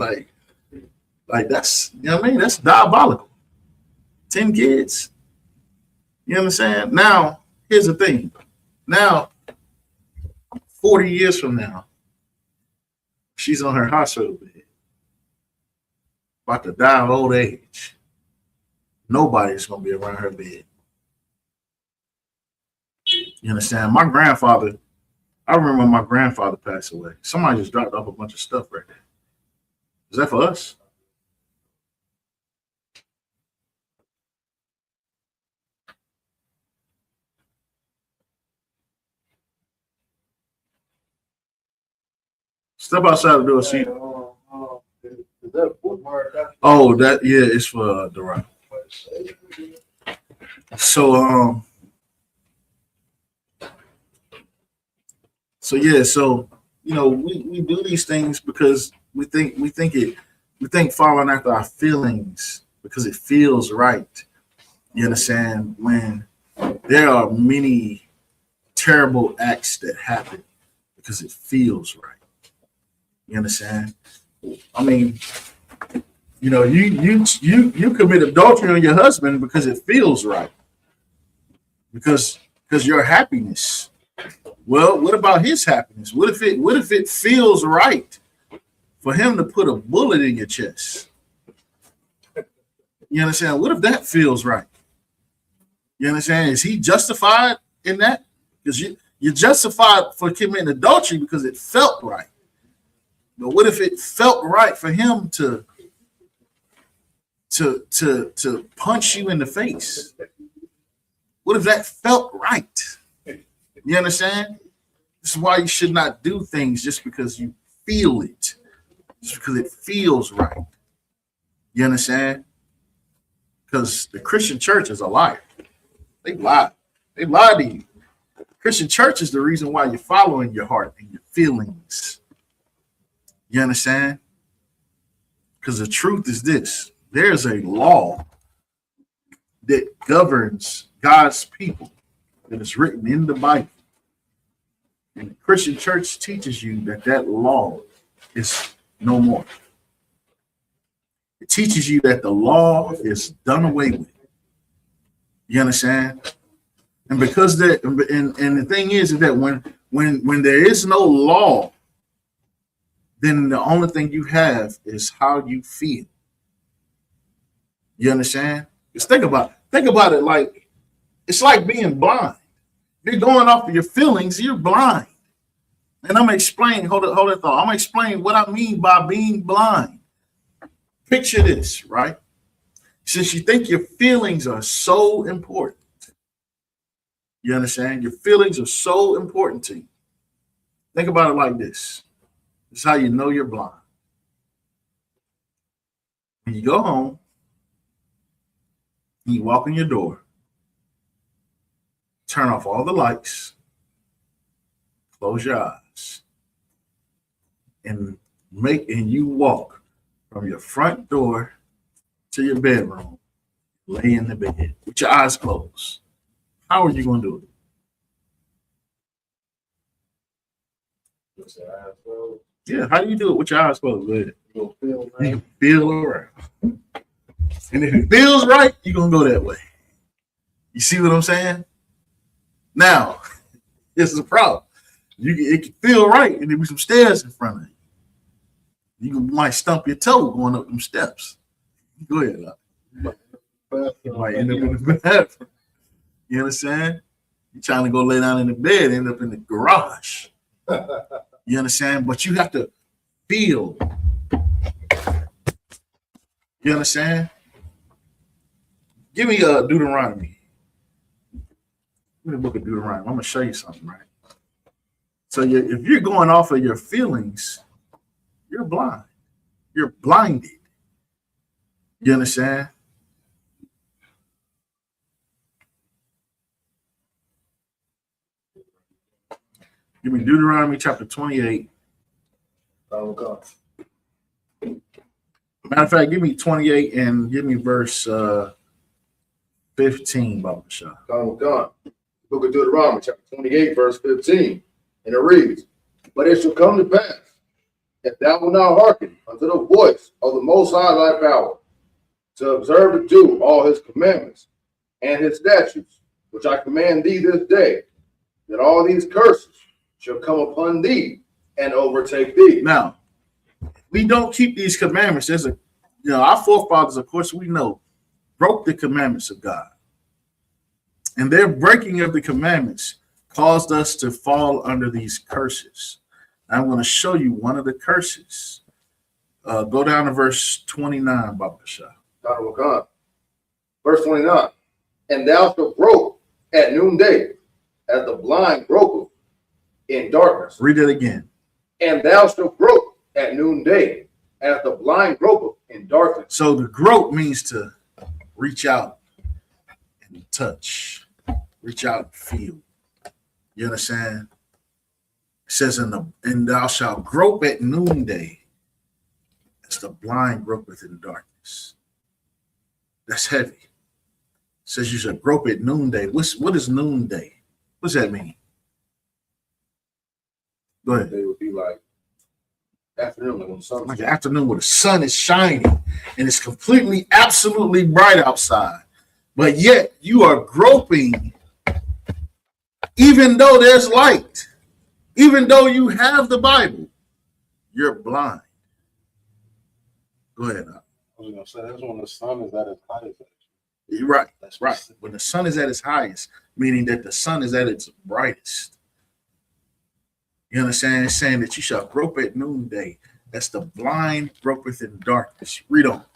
Like that's, you know what I mean? That's diabolical. 10 kids. You know what I'm saying? Now, here's the thing. Now, 40 years from now, she's on her hospital bed, about to die of old age. Nobody's going to be around her bed. You understand? My grandfather, I remember when my grandfather passed away. Somebody just dropped off a bunch of stuff right there. Is that for us? Step outside the door. See. Is that a footmark? Oh, that yeah, it's for the right. So so we do these things because we think following after our feelings because it feels right. You understand? When there are many terrible acts that happen because it feels right. You understand? I mean, you commit adultery on your husband because it feels right. Because your happiness. Well, what about his happiness? What if it feels right for him to put a bullet in your chest? You understand? What if that feels right? You understand? Is he justified in that? Because you're justified for committing adultery because it felt right. But what if it felt right for him to punch you in the face? What if that felt right? You understand? This is why you should not do things just because you feel it, just because it feels right. You understand? Because the Christian church is a liar. They lie. They lie to you. Christian church is the reason why you're following your heart and your feelings. You understand? Because the truth is this. There's a law that governs God's people that is written in the Bible. And the Christian church teaches you that law is no more. It teaches you that the law is done away with. You understand? And because that, and the thing is that when there is no law, then the only thing you have is how you feel. You understand? Just think about it like it's like being blind. If you're going off of your feelings, you're blind. And I'm gonna explain, hold that thought. I'm gonna explain what I mean by being blind. Picture this, right? Since you think your feelings are so important, you understand? Your feelings are so important to you. Think about it like this. This is how you know you're blind. When you go home, and you walk in your door, turn off all the lights, close your eyes, and you walk from your front door to your bedroom, lay in the bed with your eyes closed. How are you going to do it? Yeah, how do you do it with your eyes closed? You can feel around. And if it feels right, you're going to go that way. You see what I'm saying? Now, this is a problem. It can feel right, and there be some stairs in front of you. You might stump your toe going up them steps. Go ahead. You might end up in the bathroom. You understand? You're trying to go lay down in the bed, end up in the garage. You understand? But you have to feel. You understand? Give me Deuteronomy. Give me the book of Deuteronomy. I'm going to show you something, right? So if you're going off of your feelings, you're blind. You're blinded. You understand? Give me Deuteronomy chapter 28. Oh, God. Matter of fact, give me 28 and give me verse 15, Baba Shah. God. Book of Deuteronomy, chapter 28, verse 15. And it reads, But it shall come to pass, if thou wilt not hearken unto the voice of the Most High thy power, to observe to do all his commandments and his statutes, which I command thee this day, that all these curses shall come upon thee and overtake thee. Now, we don't keep these commandments. Our forefathers, of course, we know, broke the commandments of God. And their breaking of the commandments caused us to fall under these curses. I'm going to show you one of the curses. Go down to verse 29, Baba Shah. Verse 29. And thou shalt grope at noonday, as the blind gropeth in darkness. Read it again. And thou shalt grope at noonday, as the blind gropeth in darkness. So the grope means to reach out and touch, reach out and feel. You understand? It says, and thou shalt grope at noonday, as the blind gropeth in darkness. That's heavy. It says you should grope at noonday. What is noonday? What's that mean? Go ahead. They would be like afternoon, like when the sun Like afternoon where the sun is shining and it's completely, absolutely bright outside. But yet you are groping, even though there's light, even though you have the Bible, you're blind. Go ahead. I was gonna say that's when the sun is at its highest. You're right. That's Right. When the sun is at its highest, meaning that the sun is at its brightest. You understand? It's saying that you shall grope at noonday. That's the blind gropeth in darkness. Read on.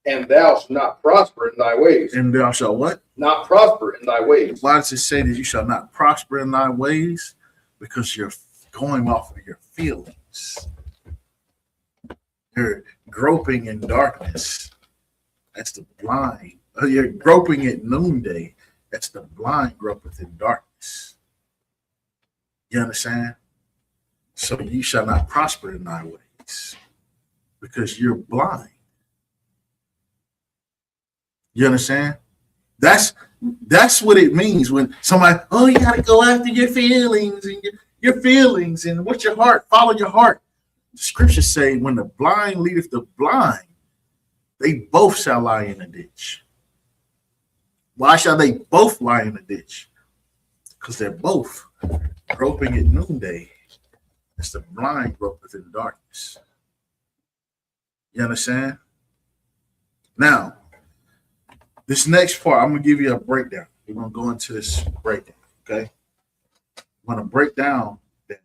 And thou shalt not prosper in thy ways. And thou shalt what? Not prosper in thy ways. Why does it say that you shall not prosper in thy ways? Because you're going off of your feelings. You're groping in darkness. That's the blind. You're groping at noonday. That's the blind gropeth in darkness. You understand? So you shall not prosper in thy ways because you're blind. You understand? That's what it means when somebody, oh, you got to go after your feelings and your feelings and what's your heart, follow your heart. The scriptures say when the blind leadeth the blind, they both shall lie in a ditch. Why shall they both lie in a ditch? Because they're both groping at noonday. It's the blind gropeth in darkness. You understand? Now, this next part, I'm going to give you a breakdown. We're going to go into this breakdown, okay? I'm going to break down that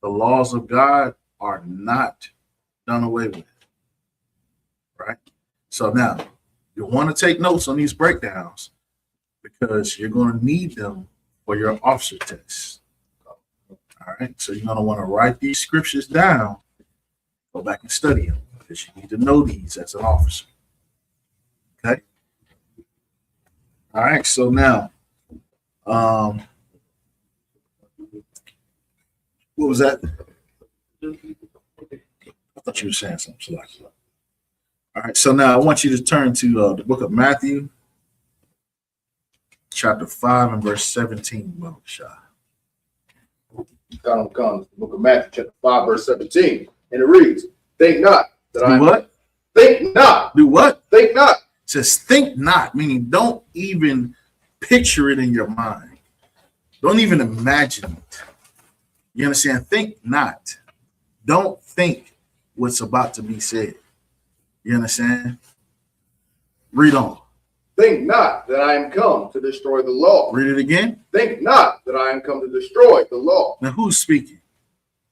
the laws of God are not done away with, right? So now, you want to take notes on these breakdowns because you're going to need them for your officer test. All right, so you're going to want to write these scriptures down, go back and study them because you need to know these as an officer. Okay. All right, so now, what was that? I thought you were saying something. All right, so now I want you to turn to the book of Matthew, chapter 5 and verse 17. Well, Come, the book of Matthew, chapter 5, verse 17. And it reads, think not that I what? Think not. Do what? Think not. It says think not, meaning don't even picture it in your mind. Don't even imagine it. You understand? Think not. Don't think what's about to be said. You understand? Read on. Think not that I am come to destroy the law. Read it again. Think not that I am come to destroy the law. Now who's speaking?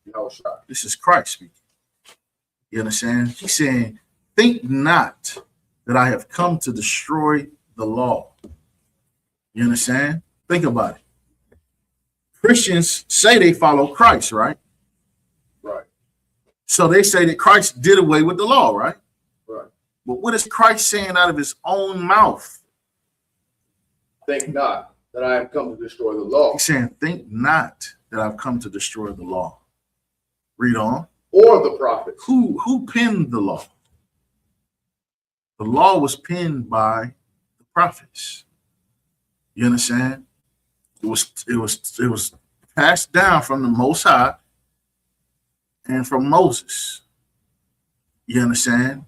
Yahushua. This is Christ speaking. You understand? He's saying, think not that I have come to destroy the law. You understand? Think about it. Christians say they follow Christ, right? Right. So they say that Christ did away with the law, right? Right. But what is Christ saying out of his own mouth? Think not that I am come to destroy the law. He's saying, think not that I've come to destroy the law. Read on. Or the prophets. Who penned the law? The law was penned by the prophets. You understand? It was passed down from the Most High and from Moses. You understand?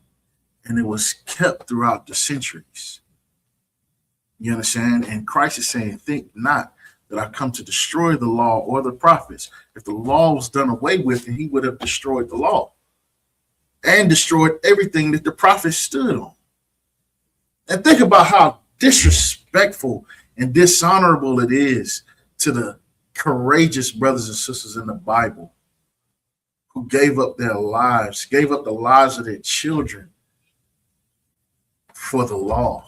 And it was kept throughout the centuries. You understand? And Christ is saying, think not that I've come to destroy the law or the prophets. If the law was done away with, then he would have destroyed the law and destroyed everything that the prophets stood on. And think about how disrespectful and dishonorable it is to the courageous brothers and sisters in the Bible who gave up their lives, gave up the lives of their children for the law,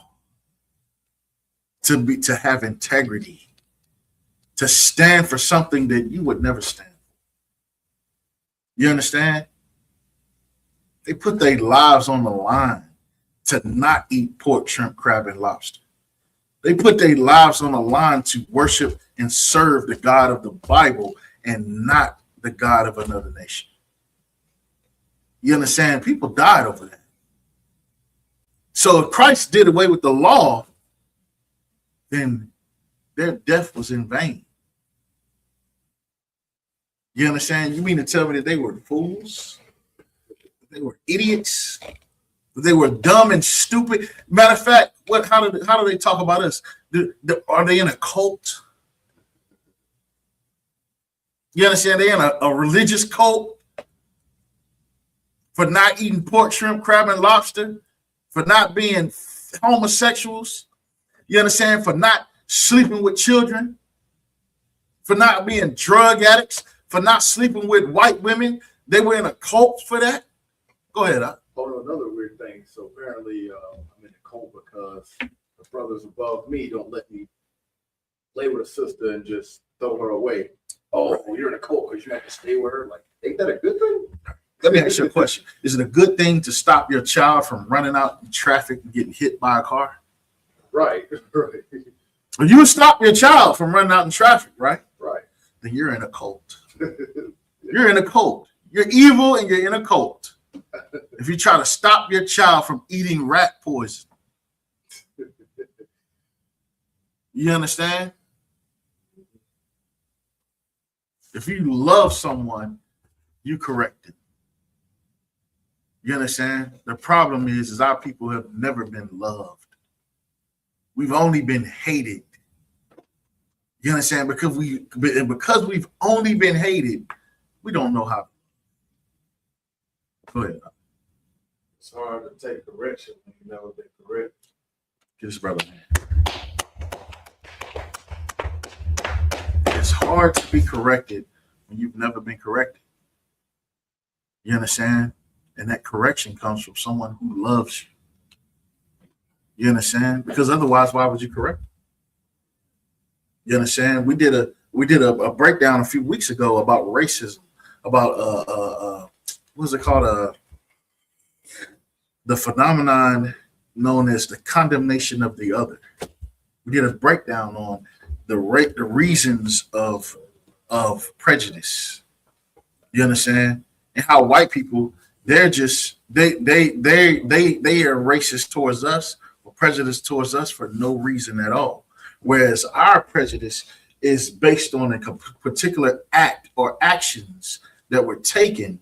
to have integrity, to stand for something that you would never stand for. You understand? They put their lives on the line to not eat pork, shrimp, crab, and lobster. They put their lives on the line to worship and serve the God of the Bible and not the God of another nation. You understand? People died over that. So if Christ did away with the law, then their death was in vain. You understand? You mean to tell me that they were fools? They were idiots? They were dumb and stupid? Matter of fact, how do they talk about us? Are they in a cult? You understand? They're in a religious cult for not eating pork, shrimp, crab, and lobster, for not being homosexuals. You understand? For not sleeping with children, for not being drug addicts, for not sleeping with white women. They were in a cult for that. Go ahead. Hold on, another weird thing. So apparently I'm in a cult because the brothers above me don't let me play with a sister and just throw her away. Oh, you're in a cult because you have to stay with her. Like, ain't that a good thing? Let me ask you a question. Is it a good thing to stop your child from running out in traffic and getting hit by a car? Right. Well, you would stop your child from running out in traffic, right? Right. Then you're in a cult. You're in a cult. You're evil and you're in a cult. If you try to stop your child from eating rat poison. You understand? If you love someone, you correct it. You understand? The problem is our people have never been loved. We've only been hated. You understand? Because we've only been hated, we don't know how. Go ahead. It's hard to take correction when you never been correct. Get this brother, man. It's hard to be corrected when you've never been corrected. You understand? And that correction comes from someone who loves you. You understand? Because otherwise, why would you correct? You understand? We did a breakdown a few weeks ago about racism, about what's it called? The phenomenon known as the condemnation of the other. We did a breakdown on the reasons of prejudice. You understand? And how white people, they're just they are racist towards us or prejudiced towards us for no reason at all. Whereas our prejudice is based on a particular act or actions that were taken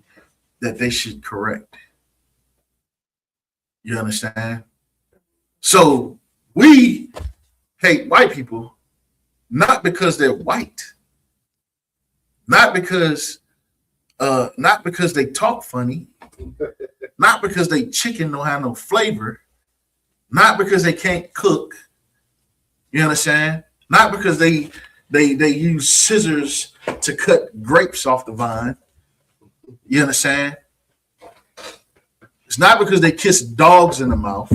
that they should correct. You understand? So we hate white people not because they're white, not because they talk funny, not because they chicken don't have no flavor, not because they can't cook. You understand? Not because they use scissors to cut grapes off the vine. You understand? It's not because they kiss dogs in the mouth.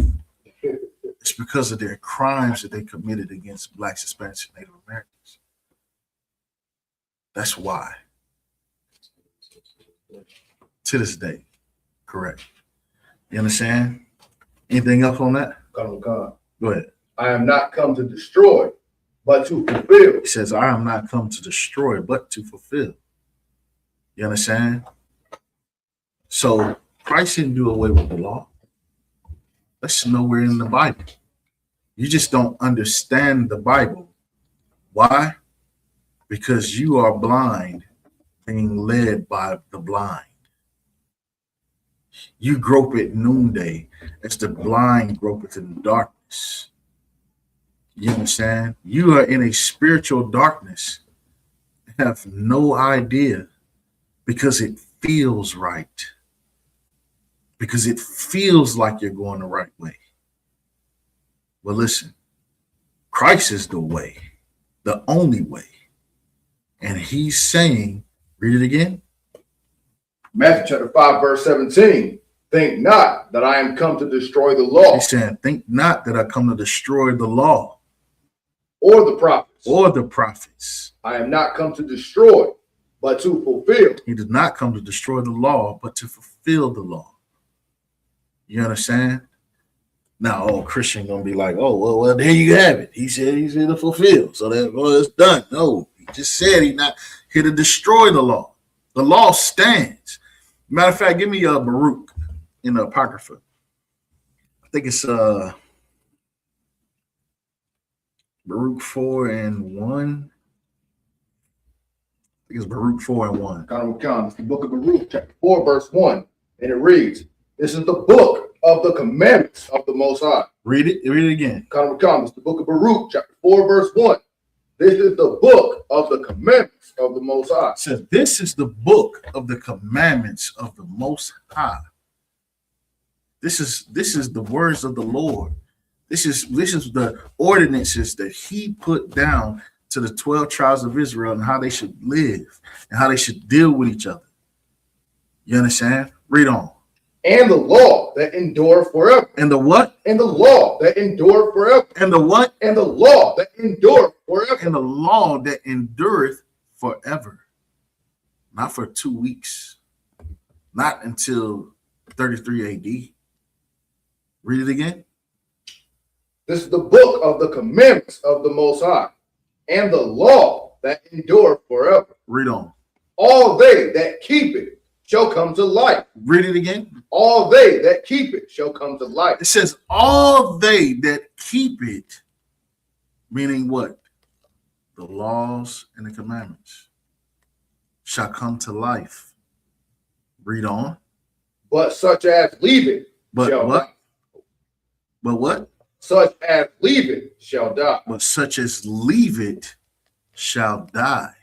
It's because of their crimes that they committed against Blacks, Hispanics, and Native Americans. That's why. To this day. Correct. You understand? Anything else on that? Go ahead. I am not come to destroy, but to fulfill. He says, I am not come to destroy, but to fulfill. You understand? So Christ didn't do away with the law. That's nowhere in the Bible. You just don't understand the Bible. Why? Because you are blind, being led by the blind. You grope at noonday as the blind gropeth in darkness. You understand? You are in a spiritual darkness. Have no idea because it feels right. Because it feels like you're going the right way. Well, listen, Christ is the way, the only way. And he's saying, read it again. Matthew chapter 5, verse 17. Think not that I am come to destroy the law. He's saying, think not that I come to destroy the law. Or the prophets. Or the prophets. I am not come to destroy, but to fulfill. He did not come to destroy the law, but to fulfill the law. You understand? Now, Christian gonna be like, oh, well, there you have it. He said he's here to fulfill, so that it's done. No, he just said he's not here to destroy the law. The law stands. Matter of fact, give me Baruch in the Apocrypha. I think it's Baruch 4:1. I think it's Baruch 4:1. It's the book of Baruch, chapter 4, verse 1. And it reads, this is the book of the commandments of the Most High. Read it again. It's the book of Baruch, chapter 4, verse 1. This is the book of the commandments of the Most High. It says, this is the book of the commandments of the Most High. This is the words of the Lord. This is the ordinances that he put down to the 12 tribes of Israel and how they should live and how they should deal with each other. You understand? Read on. And the law that endure forever. And the what? And the law that endure forever. And the what? And the law that endure forever. And the law that endureth forever. Not for 2 weeks. Not until 33 AD. Read it again. This is the book of the commandments of the Most High, and the law that endure forever. Read on. All they that keep it shall come to life. Read it again. All they that keep it shall come to life. It says all they that keep it, meaning what? The laws and the commandments shall come to life. Read on. But such as leave it shall what? die. But what? Such as leave it shall die. But such as leave it shall die.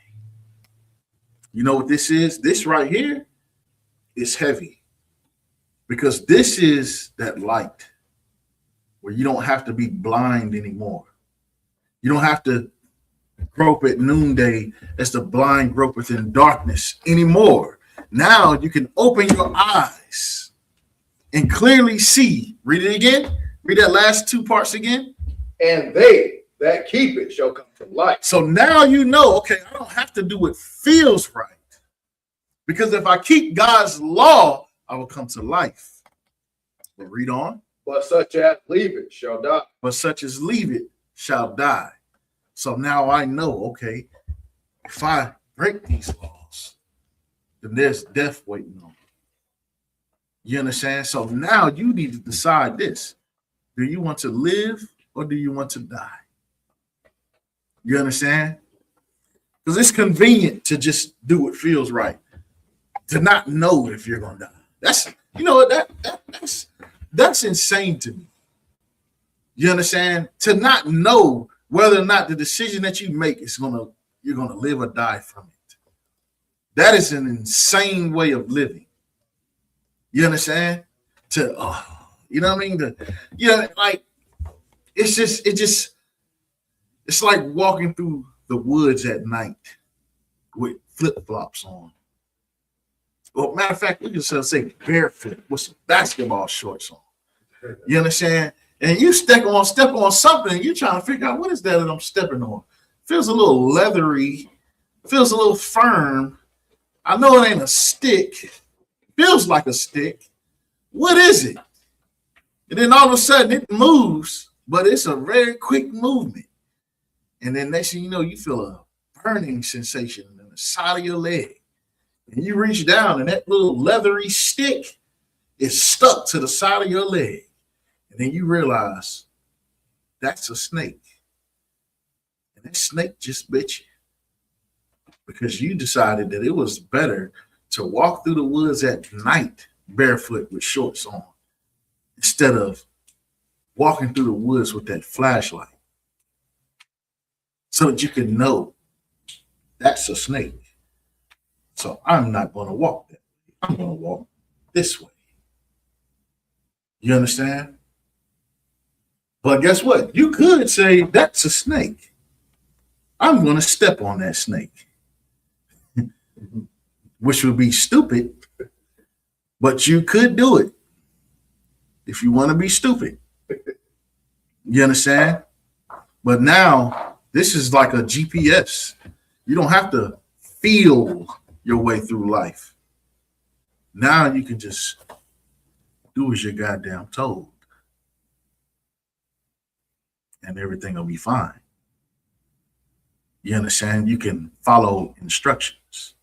You know what this is? This right here is heavy. Because this is that light where you don't have to be blind anymore. You don't have to grope at noonday as the blind gropeth in darkness anymore. Now you can open your eyes and clearly see. Read it again. Read that last two parts again. And they that keep it shall come to life. So now you know, okay, I don't have to do what feels right. Because if I keep God's law, I will come to life. But read on. But such as leave it shall die. But such as leave it shall die. So now I know, okay, if I break these laws, then there's death waiting on me. You understand? So now you need to decide this. Do you want to live or do you want to die? You understand? Because it's convenient to just do what feels right. To not know if you're going to die. That's, you know, that's insane to me. You understand? To not know whether or not the decision that you make is you're going to live or die from it. That is an insane way of living. You understand? You know what I mean? Like it's like walking through the woods at night with flip-flops on. Well, matter of fact, we can say barefoot with some basketball shorts on. You understand? And you step on something, and you're trying to figure out what is that I'm stepping on. Feels a little leathery, feels a little firm. I know it ain't a stick. Feels like a stick. What is it? And then all of a sudden it moves, but it's a very quick movement. And then next thing you know, you feel a burning sensation in the side of your leg. And you reach down and that little leathery stick is stuck to the side of your leg. And then you realize that's a snake. And that snake just bit you. Because you decided that it was better to walk through the woods at night barefoot with shorts on instead of walking through the woods with that flashlight so that you can know that's a snake. So I'm not going to walk that way. I'm going to walk this way. You understand? But guess what? You could say that's a snake. I'm going to step on that snake, which would be stupid, but you could do it if you want to be stupid. You understand? But now this is like a GPS. You don't have to feel your way through life. Now you can just do as you're goddamn told, and everything will be fine. You understand? You can follow instructions.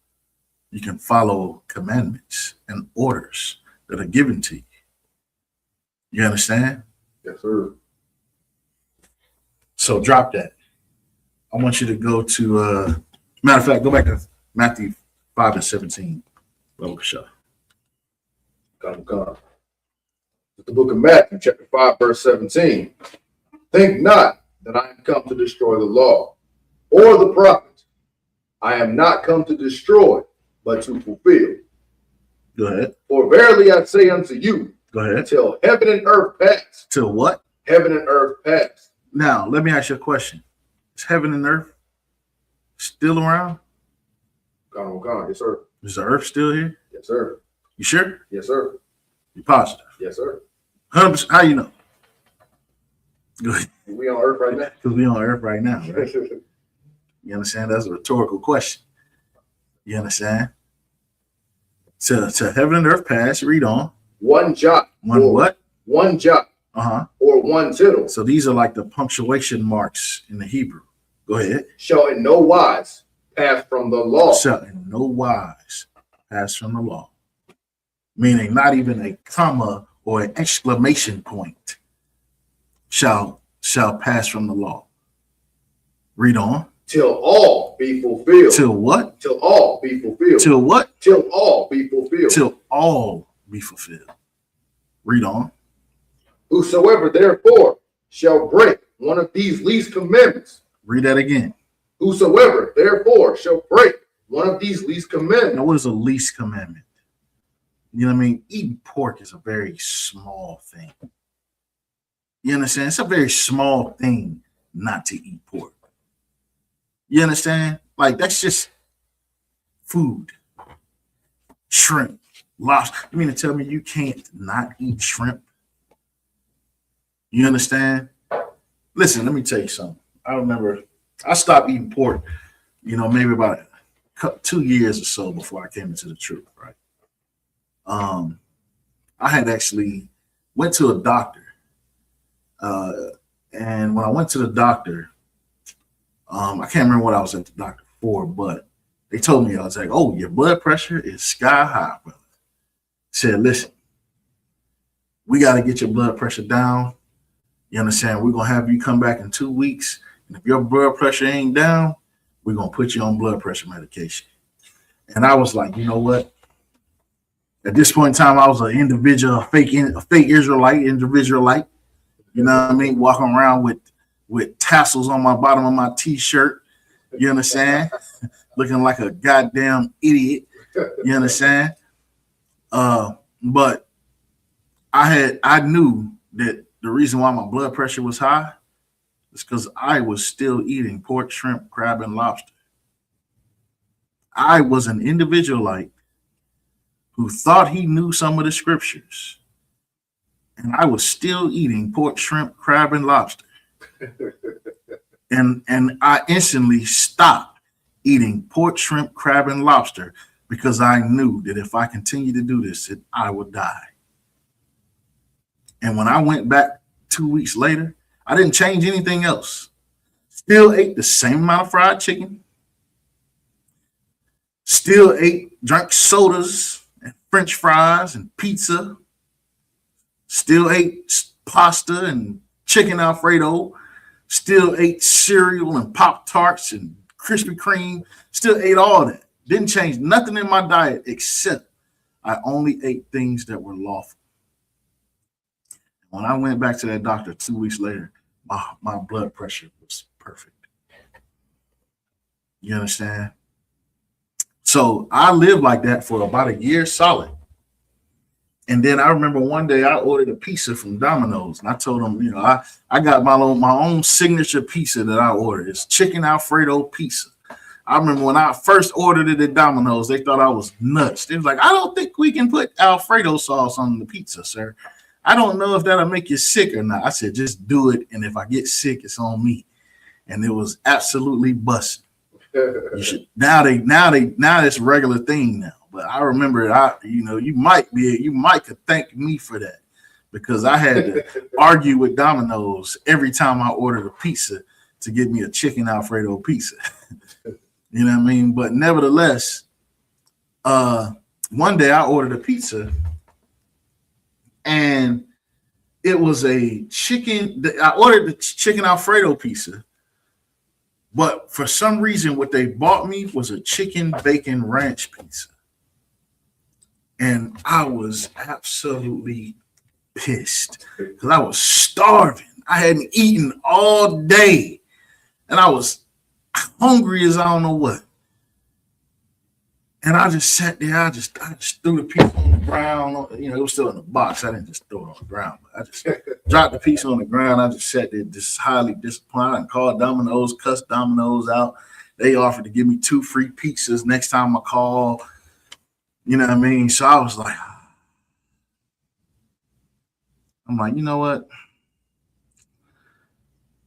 You can follow commandments and orders that are given to you. You understand? Yes, sir. So drop that. I want you to go to, matter of fact, go back to Matthew 5:17. Come. The book of Matthew, chapter 5, verse 17. Think not that I am come to destroy the law or the prophets. I am not come to destroy, but to fulfill. Go ahead. For verily I say unto you, Go ahead. till heaven and earth pass. Till what? Heaven and earth pass. Now, let me ask you a question. Is heaven and earth still around? Come. Yes, sir. Is the earth still here? Yes, sir. You sure? Yes, sir. You positive? Yes, sir. 100%. How you know? Good. We on earth right now? Because we on earth right now, right? You understand? That's a rhetorical question. You understand? To heaven and earth pass, read on. One jot. One or what? One jot. Uh-huh. Or one tittle. So these are like the punctuation marks in the Hebrew. Go ahead. Shall in no wise pass from the law. Shall in no wise pass from the law. Meaning not even a comma or an exclamation point shall pass from the law. Read on. Till all be fulfilled. Till what? Till all be fulfilled. Till what? Till all be fulfilled. Till all be fulfilled. Read on. Whosoever therefore shall break one of these least commandments. Read that again. Whosoever therefore shall break one of these least commandments. Now, what is a least commandment? You know what I mean? Eating pork is a very small thing. You understand? It's a very small thing not to eat pork. You understand? Like, that's just food. Shrimp, lobster. You mean to tell me you can't not eat shrimp? You understand? Listen, let me tell you something. I remember I stopped eating pork, maybe about 2 years or so before I came into the truth, right? I had actually went to a doctor. And when I went to the doctor, I can't remember what I was at the doctor for, but they told me, I was like, oh, your blood pressure is sky high, brother. Said, listen, we got to get your blood pressure down. You understand? We're going to have you come back in 2 weeks. And if your blood pressure ain't down, we're going to put you on blood pressure medication. And I was like, you know what? At this point in time, I was an individual, a fake Israelite, you know what I mean? Walking around with tassels on my bottom of my t-shirt. You understand? Looking like a goddamn idiot. You understand? But I knew that the reason why my blood pressure was high is because I was still eating pork, shrimp, crab, and lobster. I was an individualite who thought he knew some of the scriptures, and I was still eating pork, shrimp, crab, and lobster. And I instantly stopped eating pork, shrimp, crab, and lobster because I knew that if I continued to do this, that I would die. And when I went back 2 weeks later, I didn't change anything else. Still ate the same amount of fried chicken. Still drank sodas and French fries and pizza. Still ate pasta and chicken Alfredo. Still ate cereal and Pop-Tarts and Krispy Kreme. Still ate all that. Didn't change nothing in my diet except I only ate things that were lawful. When I went back to that doctor 2 weeks later, my blood pressure was perfect. You understand? So I lived like that for about a year solid. And then I remember one day I ordered a pizza from Domino's, and I told them, I got my own signature pizza that I ordered. It's chicken Alfredo pizza. I remember when I first ordered it at Domino's, they thought I was nuts. They was like, I don't think we can put Alfredo sauce on the pizza, sir. I don't know if that'll make you sick or not. I said, just do it, and if I get sick, it's on me. And it was absolutely busting. You should now it's a regular thing now. But I remember you might could thank me for that because I had to argue with Domino's every time I ordered a pizza to get me a chicken Alfredo pizza. You know what I mean? But nevertheless, one day I ordered a pizza and it was a chicken. I ordered the chicken Alfredo pizza, but for some reason, what they bought me was a chicken bacon ranch pizza. And I was absolutely pissed because I was starving. I hadn't eaten all day and I was hungry as I don't know what. And I just sat there. I just threw the pizza on the ground. You know, it was still in the box. I didn't just throw it on the ground. But I just dropped the pizza on the ground. I just sat there just highly disappointed. I called Domino's, cussed Domino's out. They offered to give me 2 free pizzas next time I call. You know what I mean? So I was like, you know what?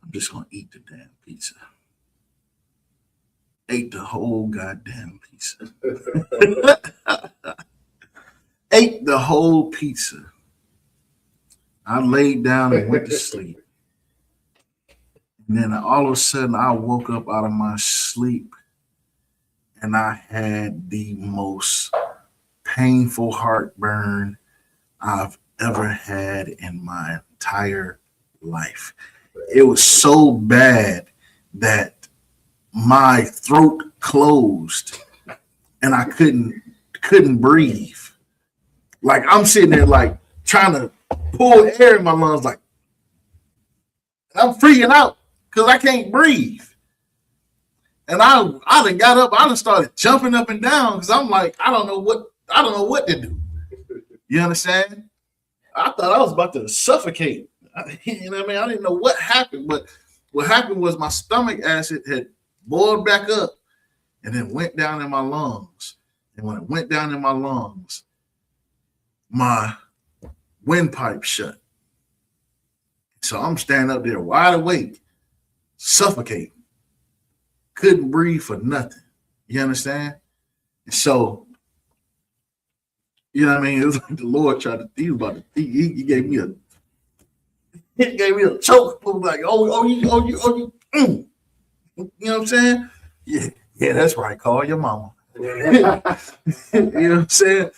I'm just going to eat the damn pizza. Ate the whole goddamn pizza. Ate the whole pizza. I laid down and went to sleep. And then all of a sudden, I woke up out of my sleep and I had the most painful heartburn I've ever had in my entire life. It was so bad that my throat closed and I couldn't breathe. Like I'm sitting there like trying to pull air in my lungs, like I'm freaking out because I can't breathe. And I done got up, I done started jumping up and down because I'm like, I don't know what to do. You understand? I thought I was about to suffocate. You know what I mean? I didn't know what happened, but what happened was my stomach acid had boiled back up and then went down in my lungs. And when it went down in my lungs, my windpipe shut. So I'm standing up there wide awake, suffocating. Couldn't breathe for nothing. You understand? And so, you know what I mean? It was like the Lord tried to think about it. He gave me a choke. Like, you. You know what I'm saying? Yeah, that's right. Call your mama. You know what I'm saying?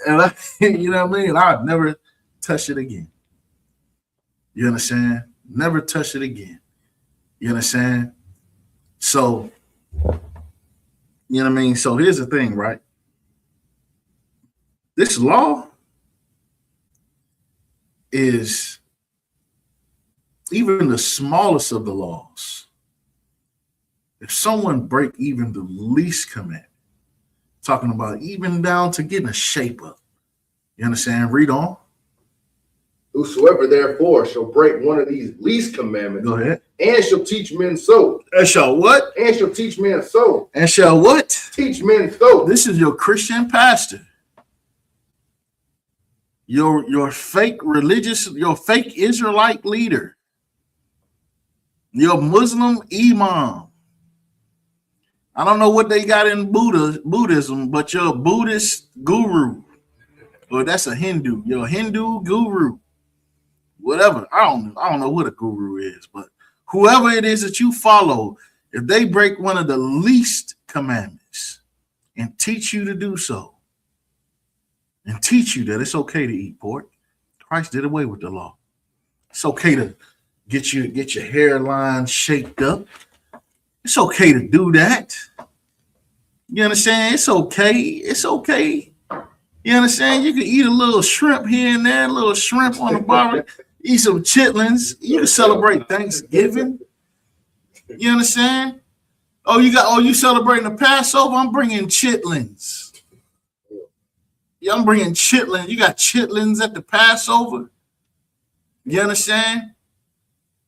Yeah. And you know what I mean? I'd never touch it again. You understand? Never touch it again. You understand? So, you know what I mean? So here's the thing, right? This law is even the smallest of the laws. If someone break even the least commandment, talking about even down to getting a shape up, you understand? Read on. Whosoever therefore shall break one of these least commandments, Go ahead. And shall teach men so. And shall what? And shall teach men so. And shall what? Teach men so. This is your Christian pastor. Your fake religious, your fake Israelite leader. Your Muslim imam. I don't know what they got in Buddhism, but you're a Buddhist guru. Or that's a Hindu. You're a Hindu guru. Whatever. I don't know what a guru is, but whoever it is that you follow, if they break one of the least commandments and teach you to do so, and teach you that it's okay to eat pork, Christ did away with the law. It's okay to get your hairline shaped up. It's okay to do that. You understand? It's okay. It's okay. You understand? You can eat a little shrimp here and there, a little shrimp on the barbecue, eat some chitlins. You can celebrate Thanksgiving. You understand? You celebrating the Passover? I'm bringing chitlins. Yeah, I'm bringing chitlins. You got chitlins at the Passover? You understand?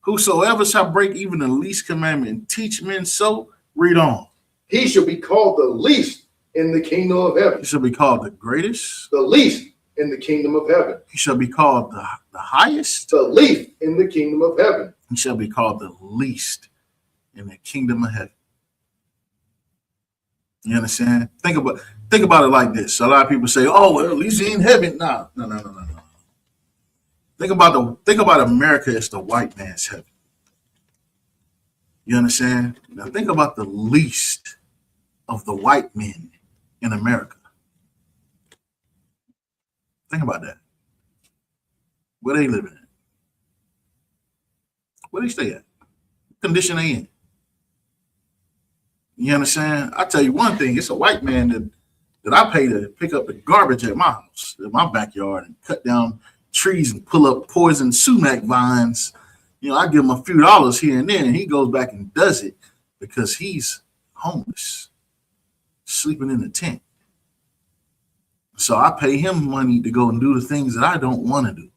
Whosoever shall break even the least commandment and teach men so, read on. He shall be called the least in the kingdom of heaven. He shall be called the greatest. The least in the kingdom of heaven. He shall be called the highest. The least in the kingdom of heaven. He shall be called the least in the kingdom of heaven. You understand? Think about it like this. A lot of people say, "Oh, well, at least he in heaven." No. Think about America as the white man's heaven. You understand? Now think about the least of the white men in America. Think about that. Where they living at? Where they stay at? What condition they in? You understand? I tell you one thing, it's a white man that I pay to pick up the garbage at my house, in my backyard, and cut down trees and pull up poison sumac vines. You know, I give him a few dollars here and there, and he goes back and does it because he's homeless, sleeping in a tent. So I pay him money to go and do the things that I don't want to do.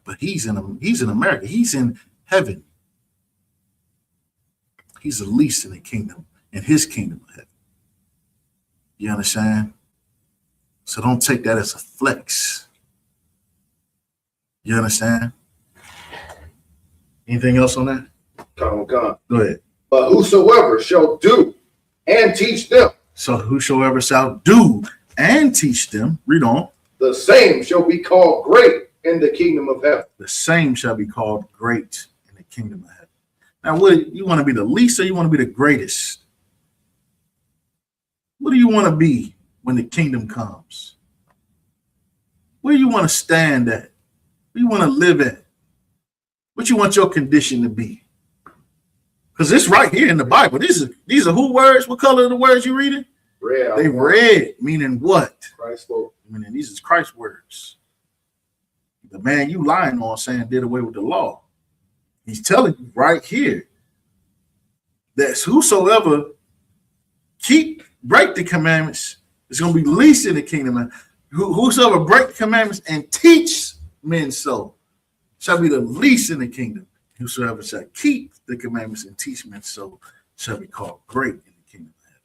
But he's in America. He's in heaven. He's the least in the kingdom, in his kingdom of heaven. You understand? So don't take that as a flex. You understand? Anything else on that? Come. Go ahead. But whosoever shall do and teach them. So whosoever shall do and teach them, read on. The same shall be called great in the kingdom of heaven. The same shall be called great in the kingdom of heaven. Now, what you want to be the least or you want to be the greatest? What do you want to be when the kingdom comes? Where do you want to stand at? Where you want to live at? What you want your condition to be? Because it's right here in the Bible. These are who words? What color are the words you reading? Red. They red, meaning what? Christ spoke. Meaning these is Christ's words. The man you lying on saying did away with the law. He's telling you right here that whosoever break the commandments is going to be least in the kingdom. Whosoever break the commandments and teach men so shall be the least in the kingdom. Whosoever shall keep the commandments and teach men so shall be called great in the kingdom of heaven.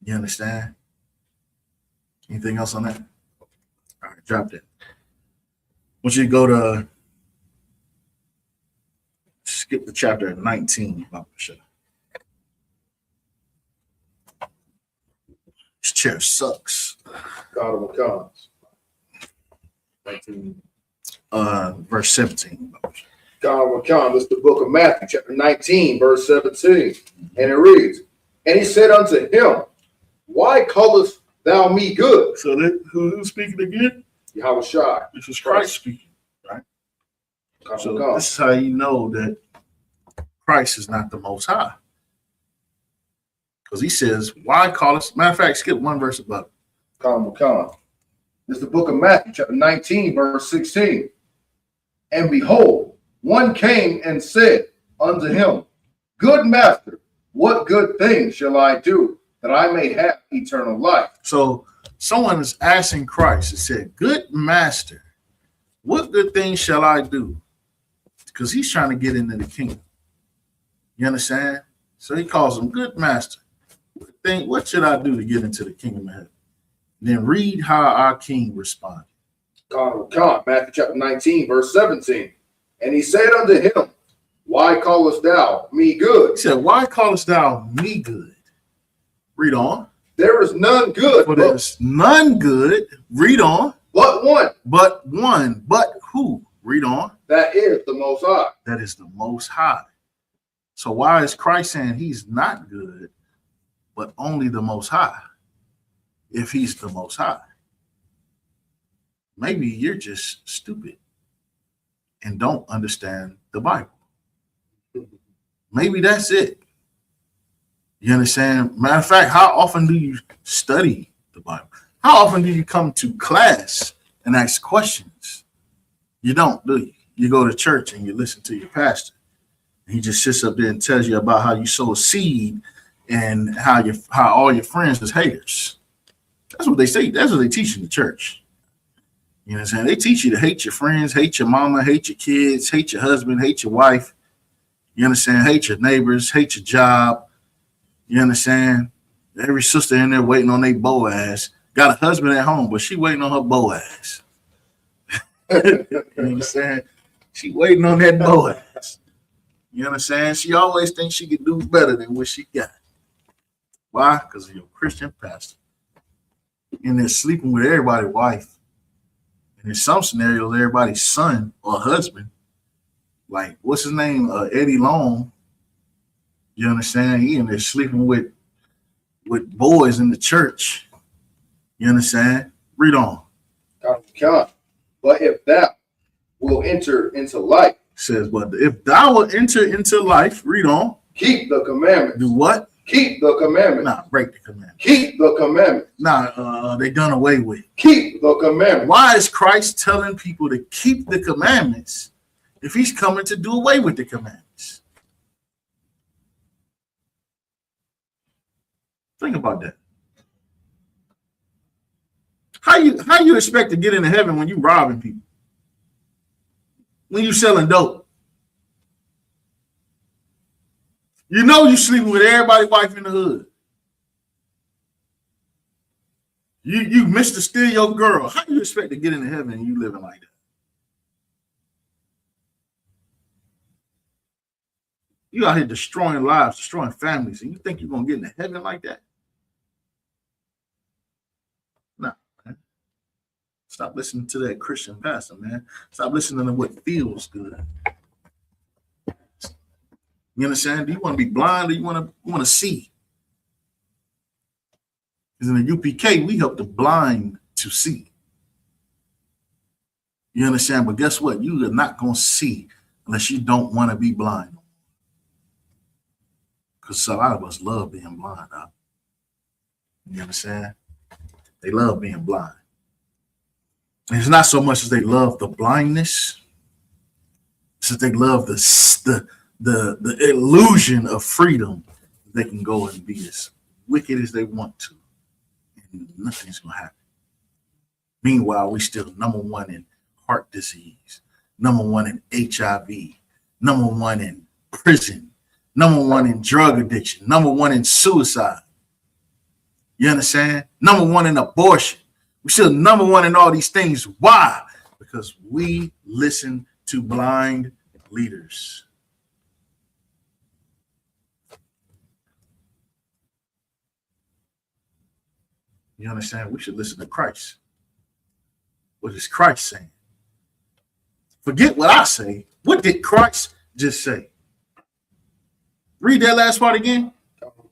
You understand? Anything else on that? All right, drop that. I want you to go to skip to chapter 19. This chair sucks. God of accounts. 19, verse 17. God of accounts. This is the book of Matthew, chapter 19, verse 17. And it reads, and he said unto him, why callest thou me good? So who's speaking again? Yahweh Shai. This is Christ speaking, right? God So of accounts. this is how you know that Christ is not the most high. Because he says, why call us? Matter of fact, skip one verse above. Come. This is the book of Matthew, chapter 19, verse 16. And behold, one came and said unto him, good master, what good thing shall I do that I may have eternal life? So someone is asking Christ, it said, good master, what good thing shall I do? Because he's trying to get into the kingdom. You understand? So he calls him good master. What should I do to get into the kingdom of heaven? Then read how our king responded. God, Matthew chapter 19, verse 17. And he said unto him, why callest thou me good? He said, why callest thou me good? Read on. There is none good. For there's none good. Read on. But one. But one. But who? Read on. That is the Most High. That is the Most High. So why is Christ saying he's not good, but only the Most High? If he's the Most High, maybe you're just stupid and don't understand the Bible. Maybe that's it. You understand? Matter of fact, how often do you study the Bible? How often do you come to class and ask questions? You don't, do you? You go to church and you listen to your pastor. He just sits up there and tells you about how you sow a seed and how all your friends is haters. That's what they say. That's what they teach in the church. You know what I'm saying? They teach you to hate your friends, hate your mama, hate your kids, hate your husband, hate your wife. You understand? Hate your neighbors, hate your job. You understand? Every sister in there waiting on their Boaz. Got a husband at home, but she waiting on her Boaz. You understand? She waiting on that Boaz. You understand? She always thinks she can do better than what she got. Why? Because of your Christian pastor. And they're sleeping with everybody's wife. And in some scenarios, everybody's son or husband. Like, what's his name? Eddie Long. You understand? He and they're sleeping with boys in the church. You understand? Read on. But if thou will enter into life, Says, but if thou will enter into life, read on. keep the commandments. Do what? Keep the commandments. Nah, break the commandments. Keep the commandments. Nah, they done away with. Keep the commandments. Why is Christ telling people to keep the commandments if he's coming to do away with the commandments? Think about that. How you expect to get into heaven when you robbing people? When you selling dope? You know you sleeping with everybody's wife in the hood. You Mr. Steal your girl. How do you expect to get into heaven and you living like that? You out here destroying lives, destroying families, and you think you're gonna get into heaven like that? No, man. Stop listening to that Christian pastor, man. Stop listening to what feels good. You understand? Do you want to be blind or you want to see? Because in the UPK, we help the blind to see. You understand? But guess what? You are not going to see unless you don't want to be blind. Because a lot of us love being blind. Huh? You understand? They love being blind. And it's not so much as they love the blindness, it's that they love the illusion of freedom. They can go and be as wicked as they want to, and nothing's gonna happen. Meanwhile, we still number one in heart disease, number one in HIV, number one in prison, number one in drug addiction, number one in suicide. You understand? Number one in abortion. We're still number one in all these things. Why? Because we listen to blind leaders. You understand? We should listen to Christ. What is Christ saying? Forget what I say. What did Christ just say? Read that last part again.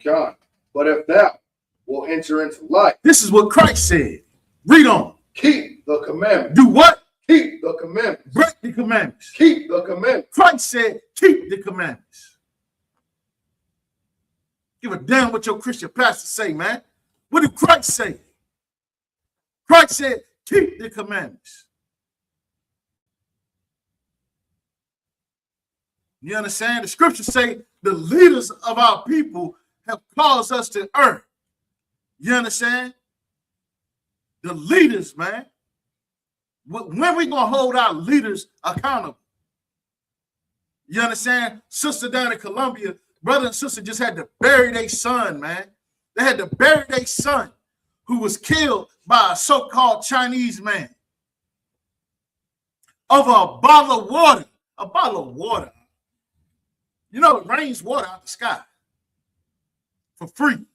God. But if thou will enter into life, this is what Christ said. Read on. Keep the commandments. Do what? Keep the commandments. Break the commandments. Keep the commandments. Christ said, keep the commandments. Give a damn what your Christian pastor say, man. What did Christ say? Christ said, keep the commandments. You understand? The scriptures say the leaders of our people have caused us to err. You understand? The leaders, man. When we gonna hold our leaders accountable? You understand? Sister down in Colombia, brother and sister just had to bury their son, man. They had to bury their son who was killed by a so-called Chinese man over a bottle of water. A bottle of water. You know, it rains water out the sky for free.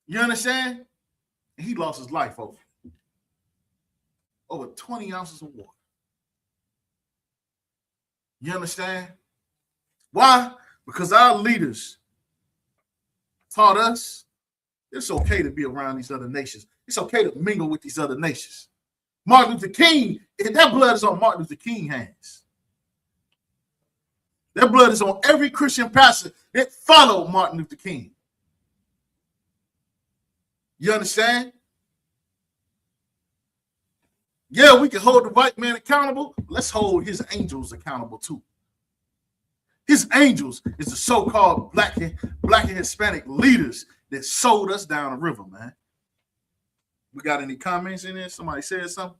You understand? And he lost his life over 20 ounces of water. You understand? Why? Because our leaders taught us it's okay to be around these other nations. It's okay to mingle with these other nations. Martin Luther King, that blood is on Martin Luther King's hands. That blood is on every Christian pastor that followed Martin Luther King. You understand? Yeah, we can hold the white man accountable. Let's hold his angels accountable too. His angels is the so-called black and Hispanic leaders that sold us down the river, man. We got any comments in there? Somebody said something?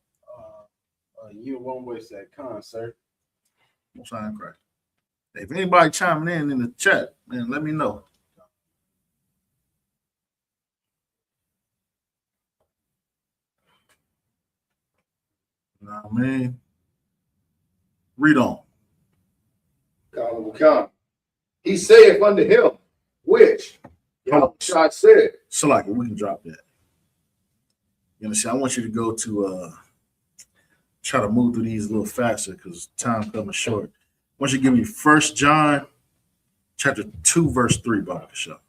You won't waste that con, sir. No sign crack. If anybody chiming in the chat, man, let me know. You know what I mean? Read on. Okay. He saith unto him, which Yahushua said. So like we can drop that. You understand? I want you to go to try to move through these a little faster because time coming short. I want you to give me 1 John chapter 2, verse 3, Bakasha.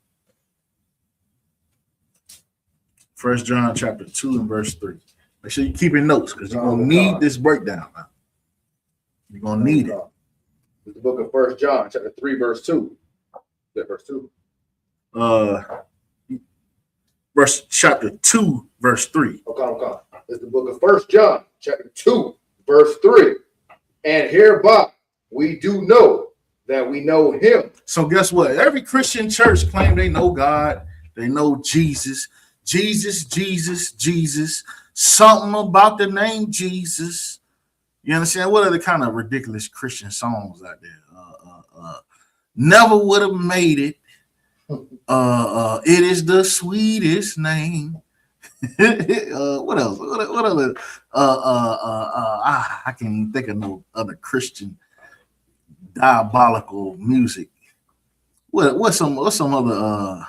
1 John chapter 2 and verse 3. Make sure you keep your notes because you're gonna need this breakdown now. You're gonna need it. It's the book of 1 John, chapter 3, verse 2. Is that verse 2? Chapter 2, verse 3. Okay. It's the book of 1 John, chapter 2, verse 3. And hereby we do know that we know him. So guess what? Every Christian church claim they know God, they know Jesus. Jesus, Jesus, Jesus. Something about the name Jesus. You understand? What are the kind of ridiculous Christian songs out there? Never would have made it. It is the sweetest name. What else? What other? I can't even think of no other Christian diabolical music. What's some other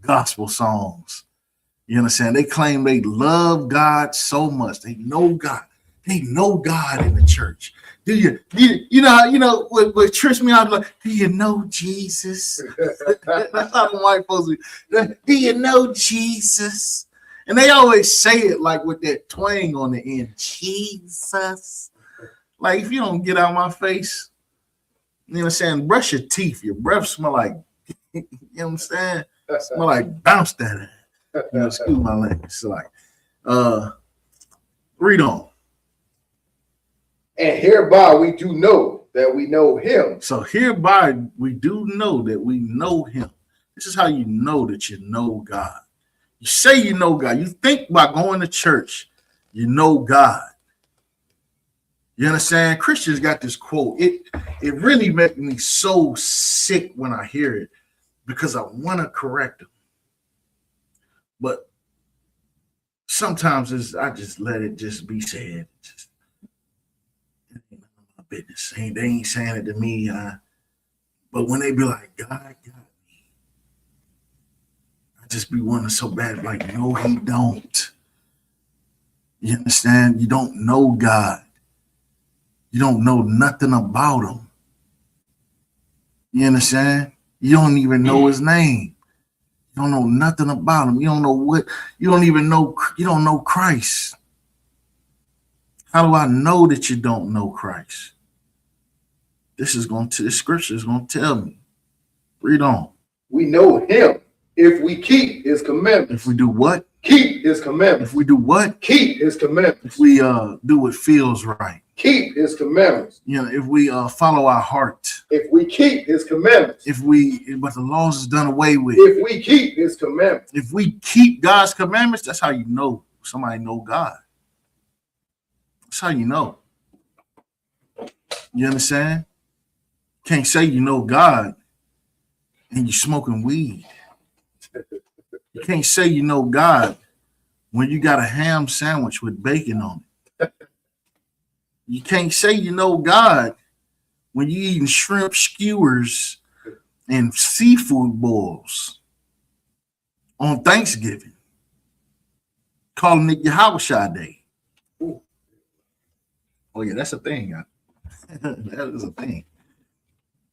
gospel songs? You understand? They claim they love God so much. They know God. They know God in the church. Do you know what trips me out? Like, do you know Jesus? That's how the white folks do. Do you know Jesus? And they always say it like with that twang on the end. Jesus. Like, if you don't get out of my face, you know what I'm saying? Brush your teeth. Your breath smell like, you know what I'm saying? Smell like bounce that. You know, excuse my language. So like, read on. And hereby we do know that we know him. So hereby we do know that we know him. This is how you know that you know God. You say you know God. You think by going to church, you know God. You understand? Christians got this quote. It really makes me so sick when I hear it because I want to correct them. But sometimes I just let it just be said. It ain't none of my business. They ain't saying it to me. But when they be like, God got me, I just be wanting so bad, like, no, he don't. You understand? You don't know God. You don't know nothing about him. You understand? You don't even know his name. You don't know nothing about him. You don't know what, you don't know Christ. How do I know that you don't know Christ? This scripture is going to tell me. Read on. We know him if we keep his commandments. If we do what? Keep his commandments. If we do what? Keep his commandments. If we do what feels right. Keep his commandments. You know, if we follow our heart. If we keep his commandments. But the laws is done away with. If we keep his commandments. If we keep God's commandments, that's how you know somebody know God. That's how you know. You understand? Can't say you know God and you smoking weed. You can't say you know God when you got a ham sandwich with bacon on it. You can't say you know God when you eating shrimp skewers and seafood boils on Thanksgiving, calling it Yahushua Day. Ooh. Oh yeah, that's a thing. That is a thing.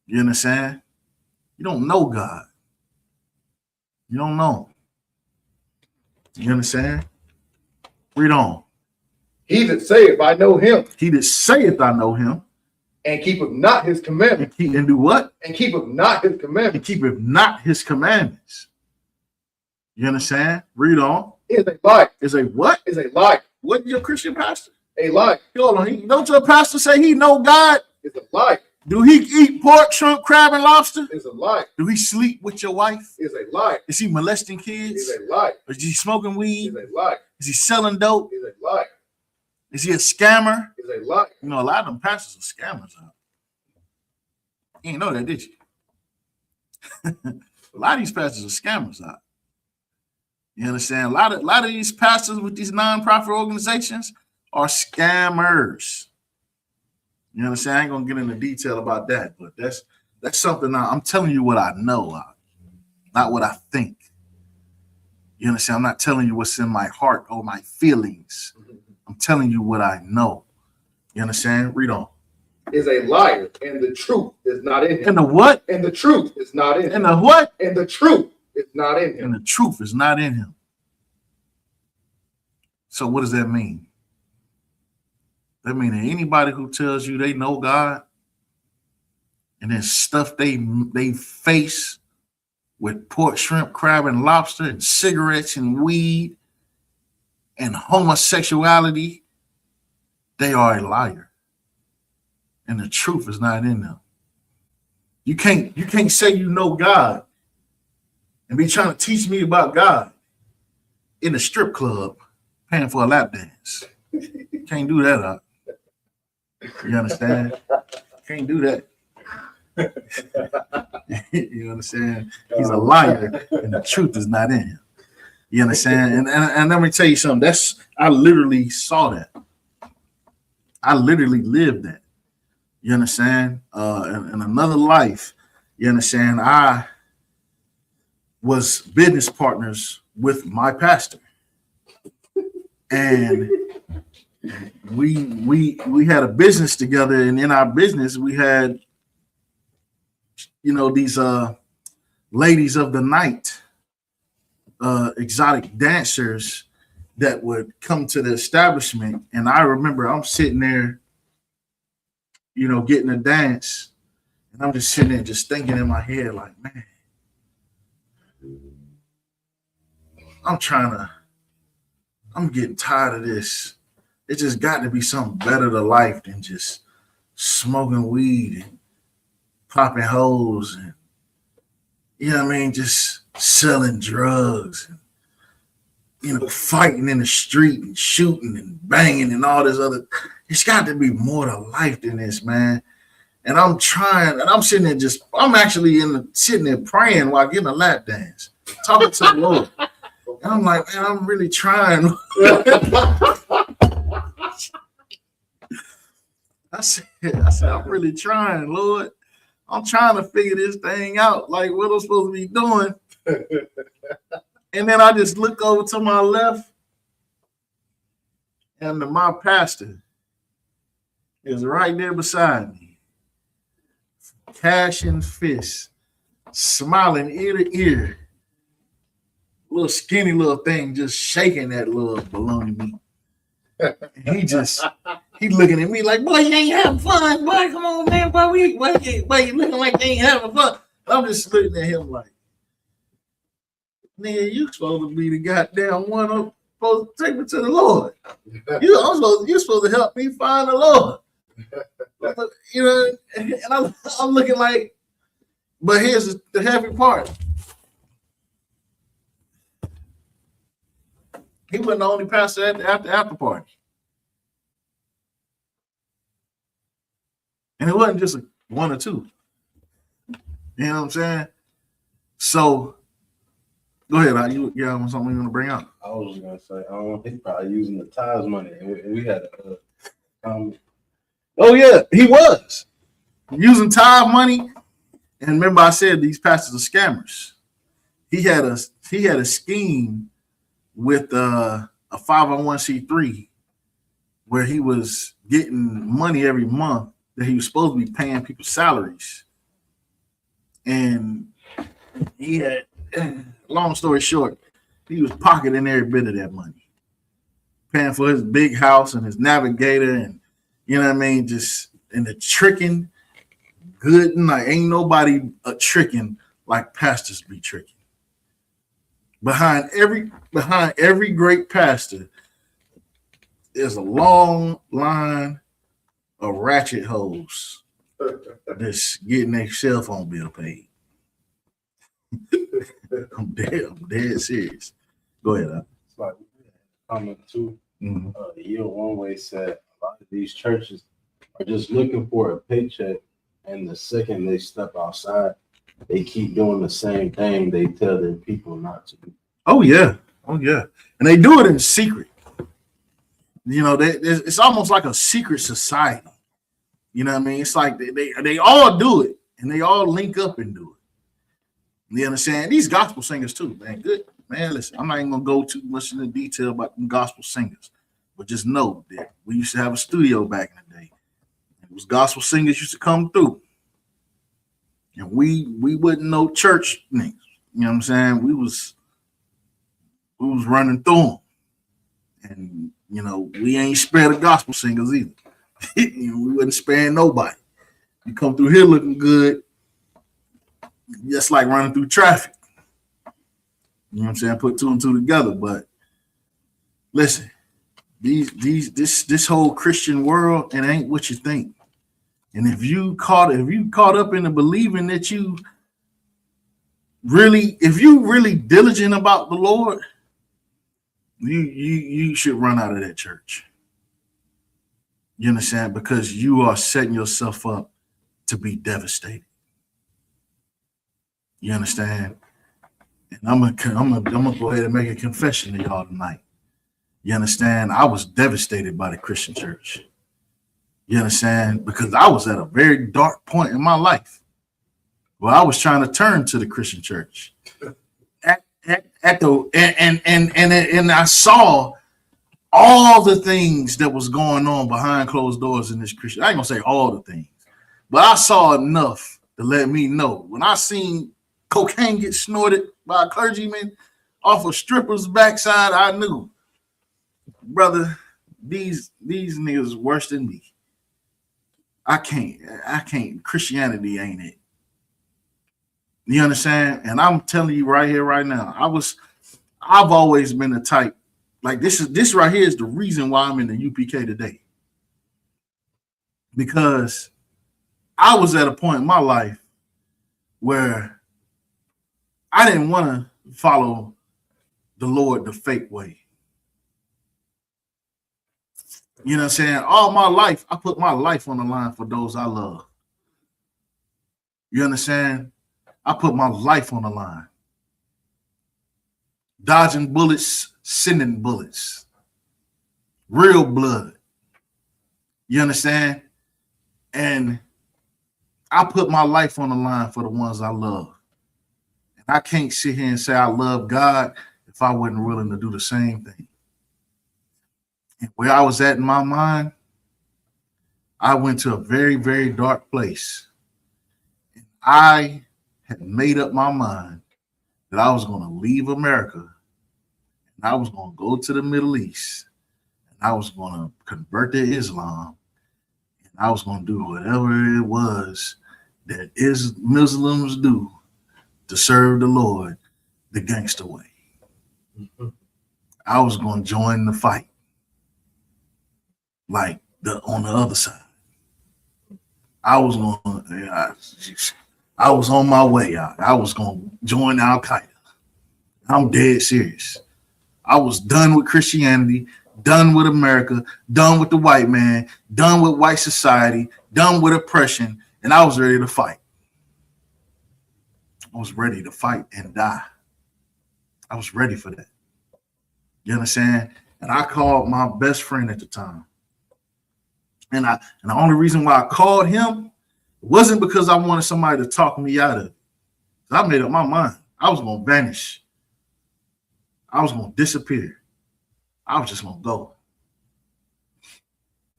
You understand? You don't know God. You don't know. You understand? Read on. He that saith, I know him. He that saith, I know him. And keepeth not his commandments. And do what? And keepeth not his commandments. And keepeth not his commandments. You understand? Read on. Is a lie. Is a what? Is a lie. What your Christian pastor? A lie. Hold on. Don't your pastor say he know God? It's a lie. Do he eat pork, shrimp, crab, and lobster? It's a lie. Do he sleep with your wife? It's a lie. Is he molesting kids? It's a lie. Is he smoking weed? It's a lie. Is he selling dope? It's a lie. Is he a scammer? It's a lie. You know, a lot of them pastors are scammers. You ain't know that, did you? A lot of these pastors are scammers out. You understand? A lot of these pastors with these nonprofit organizations are scammers. You understand? I ain't gonna get into detail about that, but that's That's something I'm telling you what I know, not what I think. You understand? I'm not telling you what's in my heart or my feelings. I'm telling you what I know. You understand? Read on. Is a liar, and the truth is not in him. And the what? And the truth is not in him. And the what? And the truth is not in him. And the truth is not in him. So what does that mean? That means that anybody who tells you they know God and then stuff they face with pork, shrimp, crab, and lobster, and cigarettes and weed and homosexuality, they are a liar. And the truth is not in them. You can't say you know God and be trying to teach me about God in a strip club paying for a lap dance. Can't do that, huh? You understand? Can't do that. You understand? He's a liar, and the truth is not in him. You understand? And let me tell you something. I literally saw that. I literally lived that. You understand? In another life, you understand? I was business partners with my pastor, and we had a business together, and in our business we had, these ladies of the night, exotic dancers that would come to the establishment. And I remember I'm sitting there, getting a dance, and I'm just sitting there just thinking in my head like, man, I'm getting tired of this. It just got to be something better to life than just smoking weed and popping holes and, just selling drugs and, fighting in the street and shooting and banging and all this other. It's got to be more to life than this, man. And I'm trying, and I'm sitting there I'm actually sitting there praying while getting a lap dance, talking to the Lord. And I'm like, man, I'm really trying. I said, I'm really trying, Lord. I'm trying to figure this thing out, like what I'm supposed to be doing. And then I just look over to my left, and my pastor is right there beside me, cash in fist, smiling ear to ear, little skinny little thing just shaking that little bologna meat. He looking at me like, boy, you ain't having fun, boy. Come on, man, boy, you looking like you ain't having fun. I'm just looking at him like, nigga, you supposed to be the goddamn one who's supposed to take me to the Lord. You're supposed to help me find the Lord. And I'm looking like, but here's the happy part. He wasn't the only pastor at the after party. And it wasn't just one or two. You know what I'm saying? So, go ahead. You have something you want to bring up? I was just going to say, he's probably using the tithes money. And we had oh, yeah, he was using tithe money. And remember, I said these pastors are scammers. He had a scheme with a 501c3 where he was getting money every month that he was supposed to be paying people salaries. And he had, long story short, he was pocketing every bit of that money, paying for his big house and his navigator, and just in the tricking, good and like ain't nobody tricking like pastors be tricking. Behind every great pastor is a long line of ratchet hoes that's getting their cell phone bill paid. I'm dead serious. Go ahead. It's like comment too. Mm-hmm. Yield One Way said a lot of these churches are just looking for a paycheck, and the second they step outside, they keep doing the same thing they tell their people not to do. Oh yeah, and they do it in secret. It's almost like a secret society. You know what I mean? It's like they all do it, And they all link up and do it. You understand? These gospel singers too, man. Good. Man, listen, I'm not even going to go too much into detail about them gospel singers. But just know that we used to have a studio back in the day. It was gospel singers used to come through. And we wouldn't know church niggas. You know what I'm saying? We was running through them. And, you know, we ain't spare the gospel singers either. You know, we wasn't sparing nobody. You come through here looking good, just like running through traffic. You know what I'm saying? Put two and two together. But listen, this whole Christian world, it ain't what you think. And if you caught up in the believing that if you really diligent about the Lord, you should run out of that church. You understand? Because you are setting yourself up to be devastated. You understand? And I'm gonna go ahead and make a confession to y'all tonight. You understand? I was devastated by the Christian church. You understand? Because I was at a very dark point in my life where I was trying to turn to the Christian church. And I saw all the things that was going on behind closed doors in this Christian. I ain't gonna say all the things, but I saw enough to let me know. When I seen cocaine get snorted by a clergyman off a stripper's backside, I knew, brother, these niggas worse than me. I can't. Christianity ain't it. You understand? And I'm telling you right here, right now, I've always been the type, like this right here is the reason why I'm in the UPK today. Because I was at a point in my life where I didn't want to follow the Lord the fake way. You know what I'm saying? All my life, I put my life on the line for those I love. You understand? I put my life on the line. Dodging bullets, sending bullets. Real blood. You understand? And I put my life on the line for the ones I love. And I can't sit here and say I love God if I wasn't willing to do the same thing. And where I was at in my mind, I went to a very, very dark place. And I had made up my mind that I was going to leave America and I was going to go to the Middle East and I was going to convert to Islam and I was going to do whatever it was that Muslims do to serve the Lord the gangster way. Mm-hmm. I was going to join the fight. Like on the other side. I was on my way out. I was going to join Al Qaeda. I'm dead serious. I was done with Christianity, done with America, done with the white man, done with white society, done with oppression, and I was ready to fight. I was ready to fight and die. I was ready for that. You understand? And I called my best friend at the time. And the only reason why I called him wasn't because I wanted somebody to talk me out of it. I made up my mind. I was going to vanish. I was going to disappear. I was just going to go.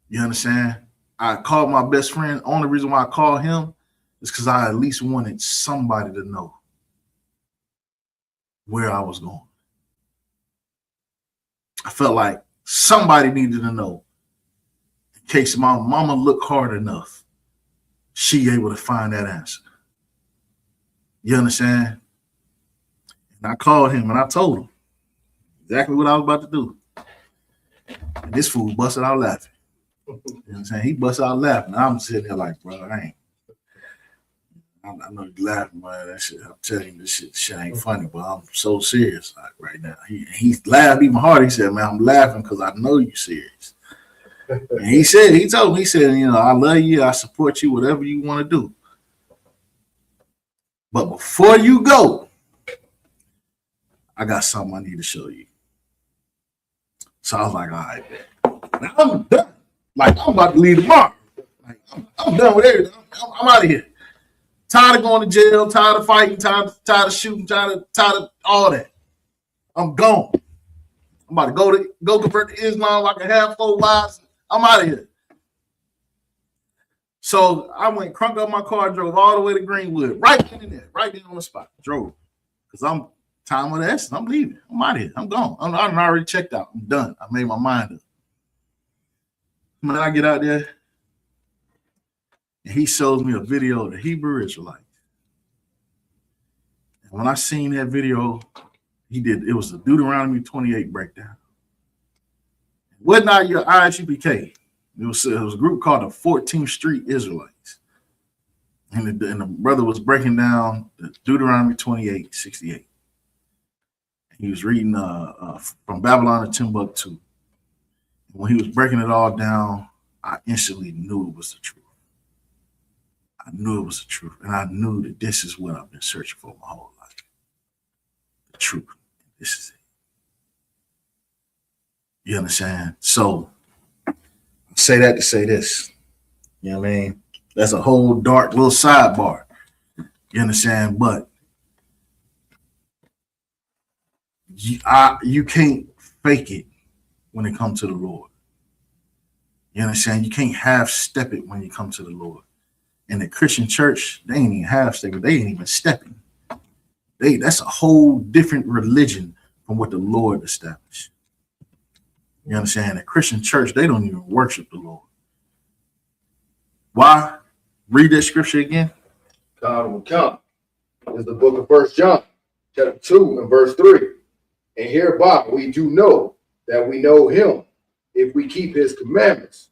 You understand? I called my best friend. Only reason why I called him is because I at least wanted somebody to know where I was going. I felt like somebody needed to know. In case my mama looked hard enough, she able to find that answer. You understand? And I called him and I told him exactly what I was about to do. And this fool busted out laughing. You know what I'm saying? He busted out laughing. I'm sitting there like, bro, I know you're laughing, man. That shit, I'm telling you, this shit ain't funny, but I'm so serious like right now. He laughed even harder. He said, man, I'm laughing because I know you're serious. And he told me, you know, I love you, I support you, whatever you want to do. But before you go, I got something I need to show you. So I was like, all right, now I'm done. Like, I'm about to leave tomorrow. Like, I'm done with everything. I'm out of here. Tired of going to jail, tired of fighting, tired of shooting, tired of all that. I'm gone. I'm about to go convert to Islam like a half full wives. I'm out of here. So I went, crunked up my car, drove all the way to Greenwood, right there on the spot. Drove. Because I'm time of the essence. I'm leaving. I'm out of here. I'm gone. I'm already checked out. I'm done. I made my mind up. When I get out there, and he shows me a video of the Hebrew Israelites. And when I seen that video, it was a Deuteronomy 28 breakdown. What not your ISUPK? It was a group called the 14th Street Israelites. And the brother was breaking down the Deuteronomy 28:68. He was reading from Babylon to Timbuktu. And when he was breaking it all down, I instantly knew it was the truth. I knew it was the truth. And I knew that this is what I've been searching for my whole life. The truth. This is it. You understand? So I say that to say this. You know what I mean? That's a whole dark little sidebar. You understand? But you can't fake it when it comes to the Lord. You understand? You can't half-step it when you come to the Lord. In the Christian church, they ain't even half-stepping. They ain't even stepping. That's a whole different religion from what the Lord established. You understand? The Christian church, they don't even worship the Lord. Why? Read that scripture again. God will come. Is the book of 1 John, chapter 2 and verse 3. And hereby we do know that we know him if we keep his commandments.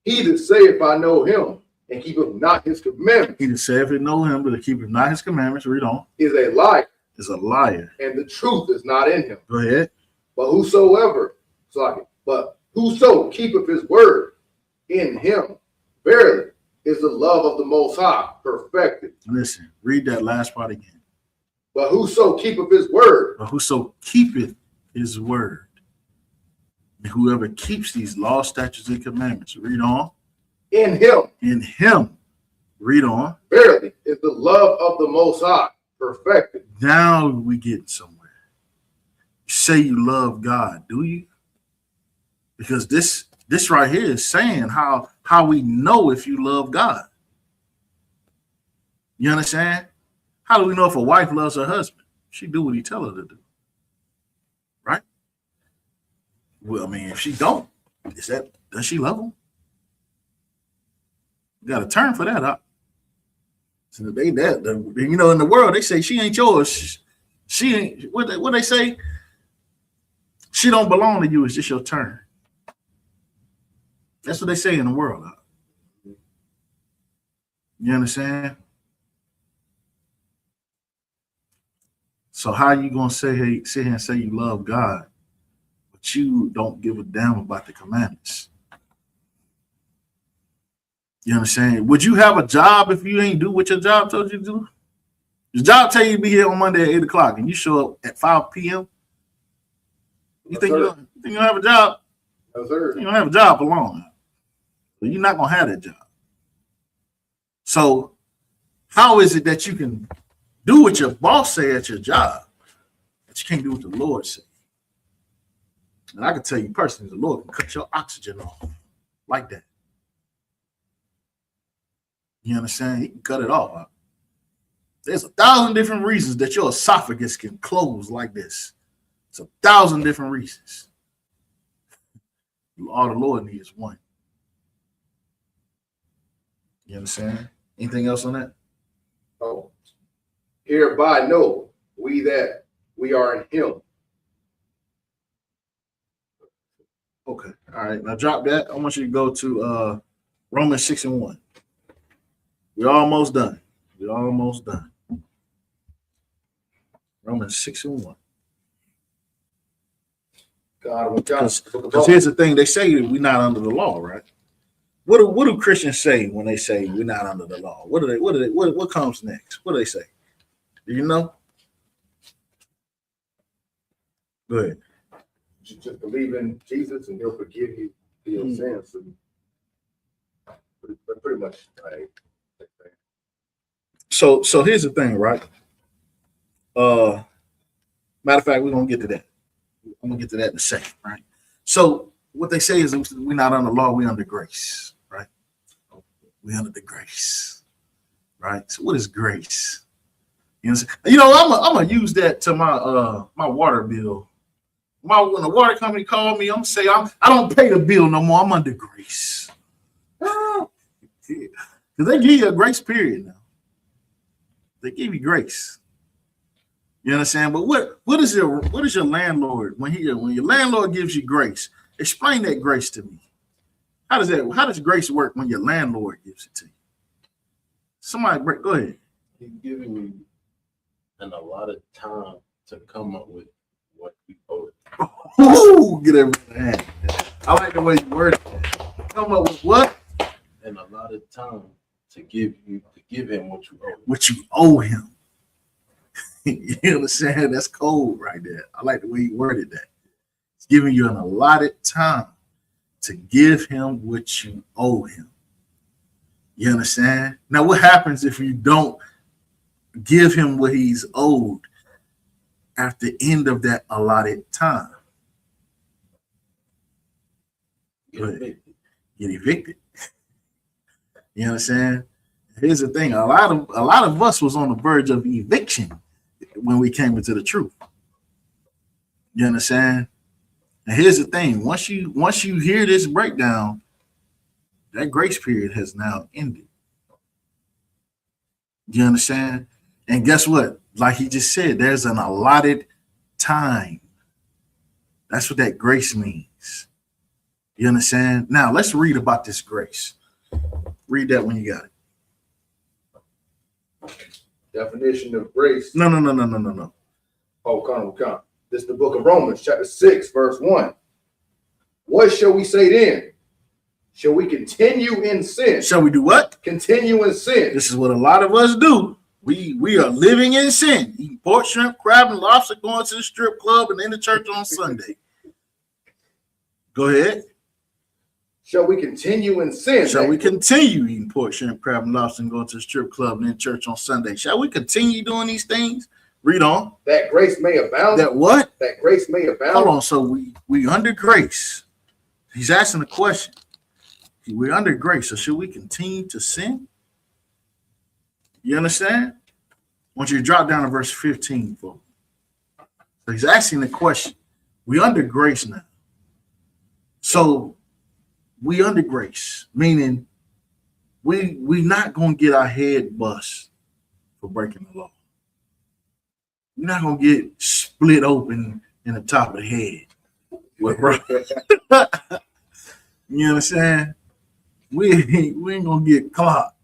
He that saith, I know him, and keepeth not his commandments. He that saith, I know him, but keepeth not his commandments. Read on. Is a liar. Is a liar. And the truth is not in him. Go ahead. But whoso keepeth his word, in him, verily, is the love of the Most High perfected. Listen, read that last part again. But whoso keepeth his word. But whoso keepeth his word. And whoever keeps these laws, statutes, and commandments. Read on. In him. In him. Read on. Verily is the love of the Most High perfected. Now we get somewhere. You say you love God, do you? Because this right here is saying how we know if you love God. You understand? How do we know if a wife loves her husband? She do what he tell her to do. Right? Well, I mean, if she don't, does she love him? You got a term for that, huh? So in the world, they say she ain't yours. She ain't, what they say? She don't belong to you. It's just your turn. That's what they say in the world. Huh? You understand? So how you gonna sit here and say you love God, but you don't give a damn about the commandments? You understand? Would you have a job if you ain't do what your job told you to do? Your job tell you to be here on Monday at 8 o'clock and you show up at 5 p.m. You think you don't have a job? No, sir. You don't have a job for long. So you're not gonna have that job. So how is it that you can do what your boss say at your job, but you can't do what the Lord said? And I can tell you personally, the Lord can cut your oxygen off like that. You understand? He can cut it off. Huh? There's 1,000 different reasons that your esophagus can close like this. It's 1,000 different reasons. All the Lord needs is one. You understand? Anything else on that? Oh. Hereby know we that we are in him. Okay. All right. Now drop that. I want you to go to Romans 6:1. We're almost done. Romans 6:1. Because here's the thing, they say we're not under the law, right? What do Christians say when they say we're not under the law? What comes next? What do they say? Do you know? Go ahead. You just believe in Jesus and he'll forgive you for your sins. So pretty much, right? So here's the thing, right? Matter of fact, we're gonna get to that. I'm gonna get to that in a second, right? So what they say is we're not under law, we're under grace, right? We're under the grace, right? So what is grace? You know, I'm gonna use that to my my water bill. When the water company called me, I'm gonna say I don't pay the bill no more. I'm under grace. Because they give you a grace period now. They give you grace. You understand? But what is your landlord when your landlord gives you grace? Explain that grace to me. How does grace work when your landlord gives it to you? Somebody go ahead. He's giving you a lot of time to come up with what you owe it. Ooh, get everything. I like the way you worded that. Come up with what? And a lot of time to give him what you owe. What you owe him. You understand? That's cold right there. I like the way you worded that. It's giving you an allotted time to give him what you owe him. You understand? Now, what happens if you don't give him what he's owed at the end of that allotted time? Get evicted. You understand? Here's the thing: a lot of us was on the verge of eviction when we came into the truth. You understand? And here's the thing: once you hear this breakdown, that grace period has now ended. You understand? And guess what? Like he just said, there's an allotted time. That's what that grace means. You understand? Now let's read about this grace. Read that when you got it. Definition of grace. No. Oh, come. This is the book of Romans, chapter 6, verse 1. What shall we say then? Shall we continue in sin? Shall we do what? Continue in sin. This is what a lot of us do. We are living in sin. Eating pork, shrimp, crab, and lobster, going to the strip club and in the church on Sunday. Go ahead. Shall we continue in sin? Shall we continue eating pork, shrimp, crab, and lobster and going to the strip club and in church on Sunday? Shall we continue doing these things? Read on. That grace may abound. That what? That grace may abound. Hold on. So we under grace. He's asking a question. We're under grace. So should we continue to sin? You understand? I want you to drop down to verse 15, folks. So he's asking the question. We under grace now. So we under grace, meaning we not gonna get our head bust for breaking the law. We're not gonna get split open in the top of the head. You understand? We ain't gonna get clocked.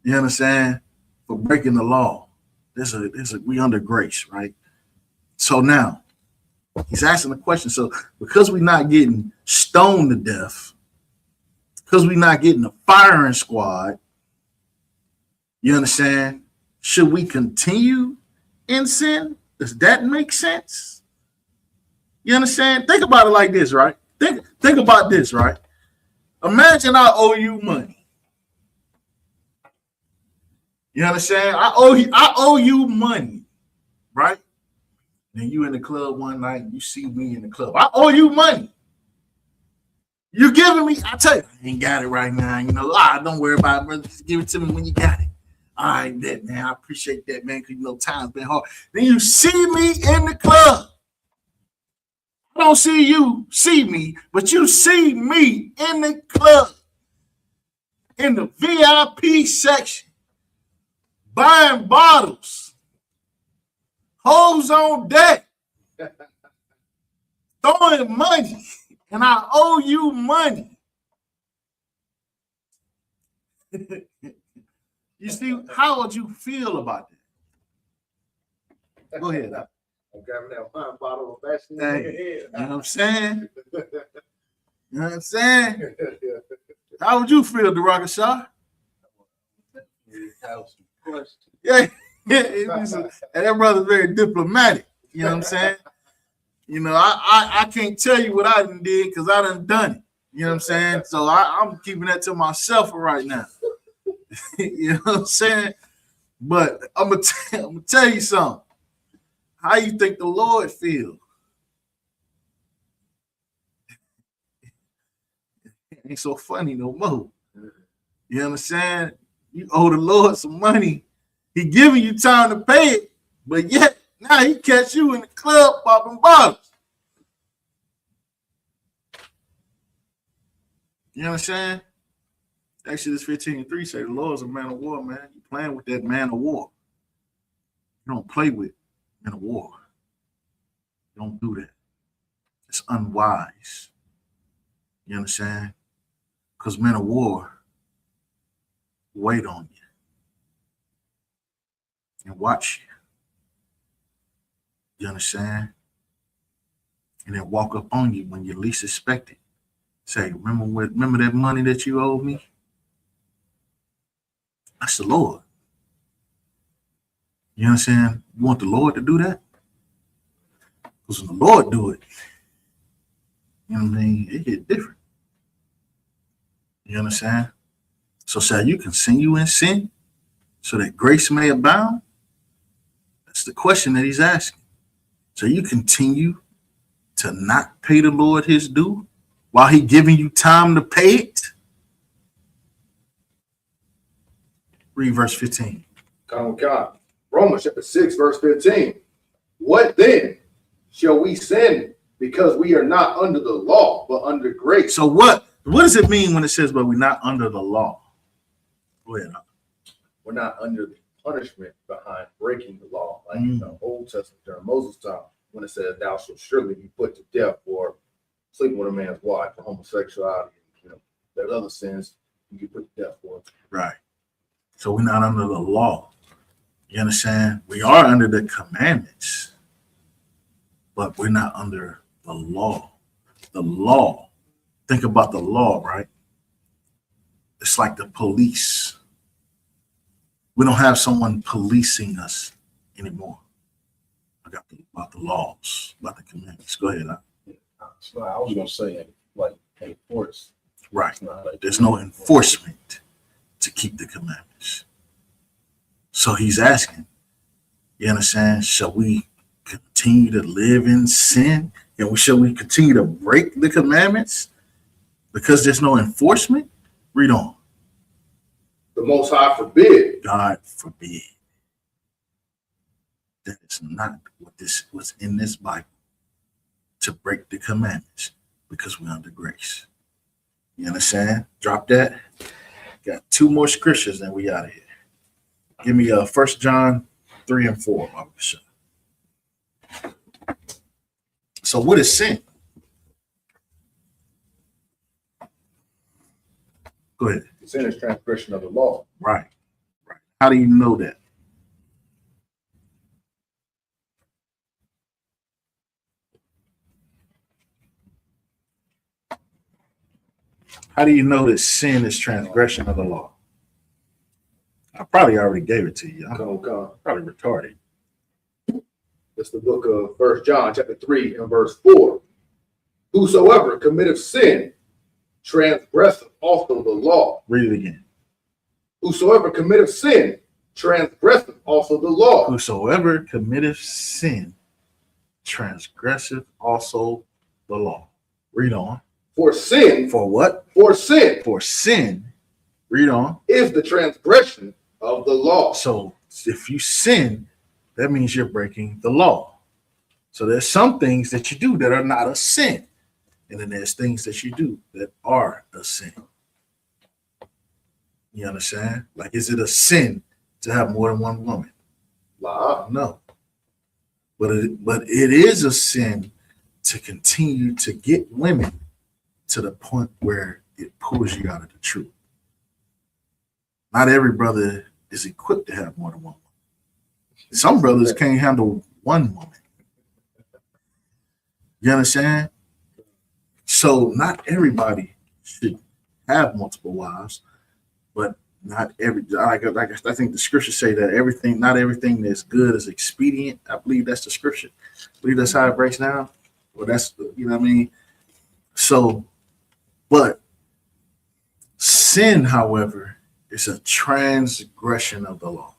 You understand? For breaking the law. We under grace, right? So now he's asking the question. So because we're not getting stoned to death, because we're not getting a firing squad, you understand? Should we continue in sin? Does that make sense? You understand? Think about it like this, right? Think about this, right? Imagine I owe you money. You understand? I owe you money, right? Then you in the club one night, you see me in the club. I owe you money. You giving me? I tell you, I ain't got it right now. You know, don't worry about it, brother. Just give it to me when you got it. All right, that man. I appreciate that, man. Because you know time's been hard. Then you see me in the club. I don't see you see me, but you see me in the club, in the VIP section, buying bottles, hoes on deck, throwing money, and I owe you money. You see, how would you feel about that? Go ahead. I'm grabbing that wine bottle of bashing Hey, in your head. you know what I'm saying? You know what I'm saying? How would you feel, Derakashah? Yeah, and that brother's very diplomatic. You know what I'm saying? You know, I can't tell you what I done did because I done it. You know what I'm saying? So I'm keeping that to myself right now. You know what I'm saying? But I'm gonna tell you something. How you think the Lord feel? It ain't so funny no more. You understand? You owe the Lord some money. He giving you time to pay it, but yet now he catch you in the club popping bottles. You understand? Exodus 15:3 say the Lord is a man of war, man. You playing with that man of war. You don't play with men of war. You don't do that. It's unwise. You understand? Because men of war wait on you and watch you. You understand? And then walk up on you when you least expect it. Say, remember that money that you owed me? That's the Lord. You understand? You want the Lord to do that? Because when the Lord do it, you know what I mean? It get different. You understand? So shall you continue in sin so that grace may abound? That's the question that he's asking. So you continue to not pay the Lord his due while he giving you time to pay it? Read verse 15. Romans chapter 6, verse 15. What then? Shall we sin because we are not under the law, but under grace? So what does it mean when it says, but we're not under the law? Go ahead. We're not under the punishment behind breaking the law, like in the Old Testament during Moses' time, when it says, "Thou shalt surely be put to death for sleeping with a man's wife, for homosexuality." You know, there's other sins you get put to death for. Right. So we're not under the law. You understand? We are under the commandments, but we're not under the law. The law. Think about the law, right? It's like the police. We don't have someone policing us anymore. About the laws, about the commandments. Go ahead. So I was gonna say, like, enforce. Right. Like, there's no enforcement to keep the commandments. So he's asking, you understand, shall we continue to live in sin? And shall we continue to break the commandments because there's no enforcement? Read on. The Most High forbid. God forbid. That is not what's in this Bible, to break the commandments because we're under grace. You understand? Drop that. Got two more scriptures, then we out of here. Give me 1 John 3 and 4. So what is sin? Go ahead. Sin is transgression of the law. Right. How do you know that? How do you know that sin is transgression of the law? I probably already gave it to you. I'm probably retarded. It's the book of 1 John chapter 3 and verse 4. Whosoever committeth sin transgresseth also the law. Read it again. Whosoever committeth sin transgresseth also the law. Whosoever committeth sin transgresseth also the law. Read on. For sin. For what? For sin. For sin. Read on. Is the transgression of the law. So if you sin, that means you're breaking the law. So there's some things that you do that are not a sin. And then there's things that you do that are a sin. You understand? Like, is it a sin to have more than one woman? No. But it is a sin to continue to get women to the point where it pulls you out of the truth. Not every brother is equipped to have more than one woman. Some brothers can't handle one woman. You understand? So not everybody should have multiple wives, but not every. I think the scriptures say that not everything that's good is expedient. I believe that's the scripture. I believe that's how it breaks down. Well, that's, you know what I mean. So, but sin, however, is a transgression of the law.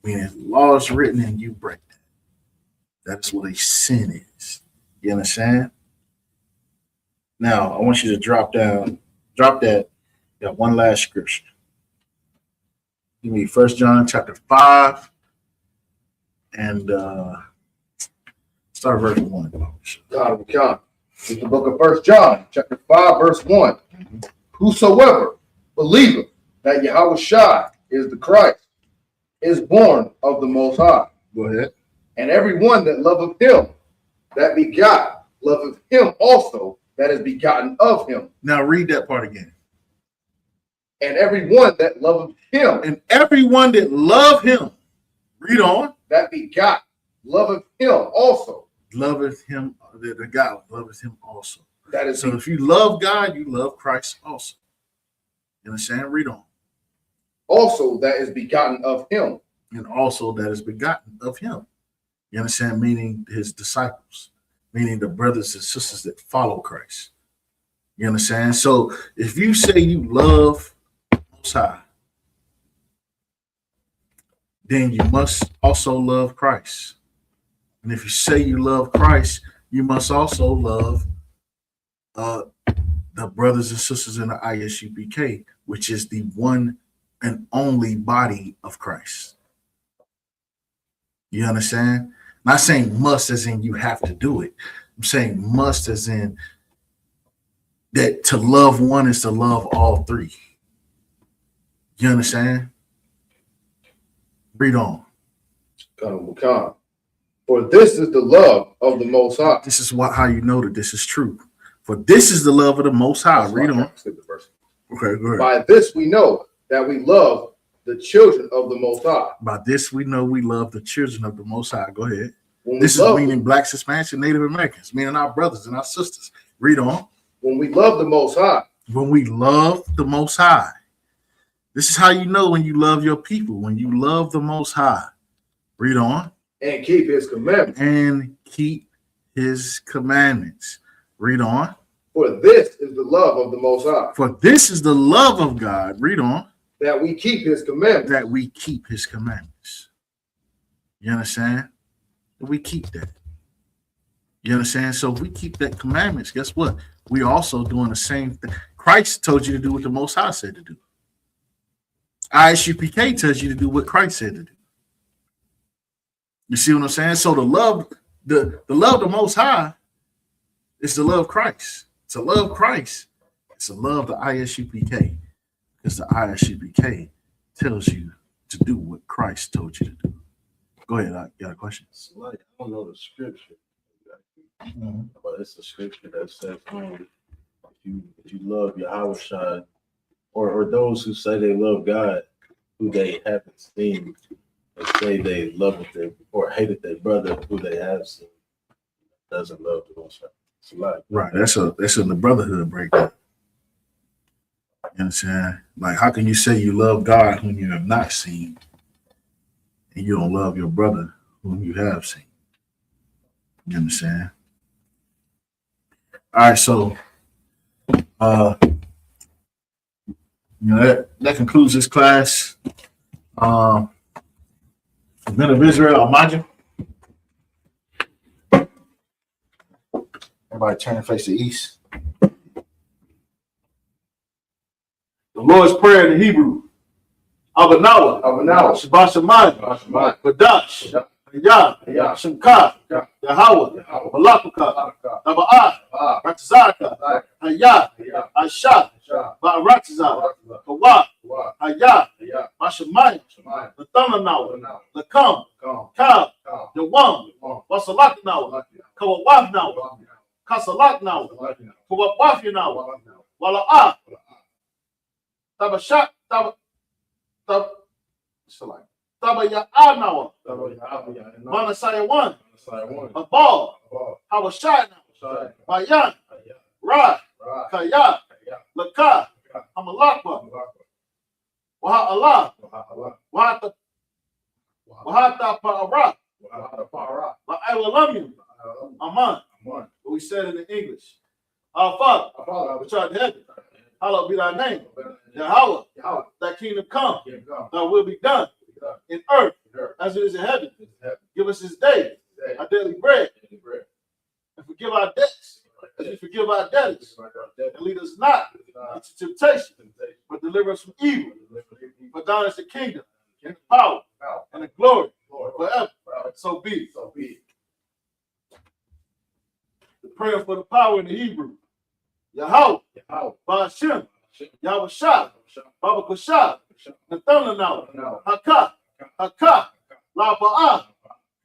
Meaning law is written and you break that. That's what a sin is. You understand? Now I want you to drop that. Got one last scripture. Give me 1 John chapter 5 and start verse 1. God, it's the book of 1 John, chapter 5, verse 1. Whosoever believeth that Yahushua is the Christ is born of the Most High. Go ahead. And every one that loveth him that begot loveth him also that is begotten of him. Now read that part again. And every one that loveth him. And everyone that love him. Read on. That begot loveth him also. Loveth him, the God loveth him also. That is so if you love God, you love Christ also. You understand? Read on. Also that is begotten of him. And also that is begotten of him. You understand? Meaning his disciples. Meaning the brothers and sisters that follow Christ. You understand? So if you say you love Most High, then you must also love Christ. And if you say you love Christ, you must also love the brothers and sisters in the ISUPK, which is the one and only body of Christ. You understand? Not saying must as in you have to do it. I'm saying must as in that to love one is to love all three. You understand? Read on. For this is the love of the Most High. This is how you know that this is true. For this is the love of the Most High. Read on. Okay, go ahead. By this we know that we love the children of the Most High. By this we know we love the children of the Most High. Go ahead. This is meaning blacks, Hispanics, and Native Americans, meaning our brothers and our sisters. Read on. When we love the Most High. When we love the Most High. This is how you know when you love your people, when you love the Most High. Read on. And keep his commandments. And keep his commandments. Read on. For this is the love of the Most High. For this is the love of God. Read on. That we keep his commandments. That we keep his commandments. You understand? That we keep that. You understand? So if we keep that commandments, guess what? We also doing the same thing. Christ told you to do what the Most High said to do. ISUPK tells you to do what Christ said to do. You see what I'm saying? So the love of the Most High is to love Christ. To love Christ is to love the ISUPK. Because the ISUPK tells you to do what Christ told you to do. Go ahead. I got a question. So like, I don't know the scripture, but it's a scripture that says if you love Yahushua, or those who say they love God, who they haven't seen, and say they love them or hated their brother who they have seen, doesn't love the Most High. It's a lie. Right. That's in the brotherhood breakdown. You understand? Like, how can you say you love God whom you have not seen, and you don't love your brother whom you have seen? You understand? All right, so that concludes this class. Men of Israel, Amajim. Everybody turn and face the east. The Lord's Prayer in the Hebrew. Abanawa. Shabbat Shemayim. Badash. Yah. Shemka. Yahweh. Malakaka. Naba'ah. Ratzaka. Hayah. Aisha. Ba'aratzah. Kawah. Hayah. Mashamayim. Lathananawa. Lakam. Kab. Yawam. Wasalaknawa. Kawawafnawa. Kasalaknawa. Kawabafyanawa. Wala'ah. Tabashat. Tabaya'anawa. Manasaya 1. Abal. Hawashayna. Bayan. Ra. Kaya. Laka. Amalakwa. Waha'Allah. Wahata Pa'ara. La'awalamim. Aman. What we said in the English. Our Father, which art in heaven, hallowed be thy name. Yahweh, thy kingdom come, thy will be done in earth as it is in heaven. Give us this day our daily bread, and forgive our debts as we forgive our debtors. And lead us not into temptation, but deliver us from evil. For thine is the kingdom, and the power, and the glory forever. So be it. The prayer for the power in the Hebrew. Yahweh, Ba'ashem, Yahweh Shah, Baba Kushah, Nathana now, Haka, La Ba'ah,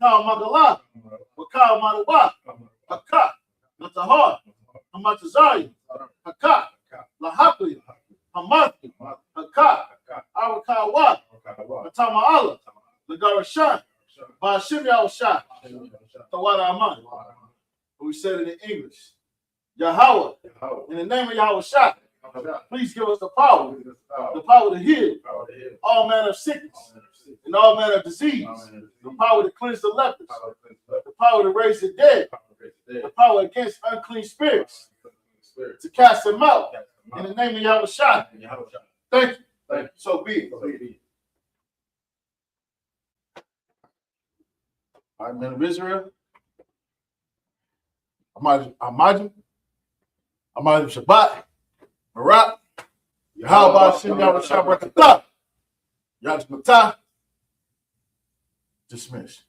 Kal Magalah, Wakal Madawa, Haka, Natahar, Hamatazari, Haka, Lahakli, Hamathi, Haka, Arakawa, Atama Allah, Nagara Shah, Ba'ashem Yahweh Shah, Tawada Aman. We said it in English. Yahweh, in the name of Yahweh Shah, please give us the power to heal all manner of sickness and all manner of disease, the power to cleanse the lepers, the power to raise the dead, the power against unclean spirits, to cast them out in the name of Yahweh Shah. Thank you. So be it. All right, men of Israel. Amajim Shabbat, Barak, Yahweh Shem Yahweh Shabbat, Yahweh Dismiss.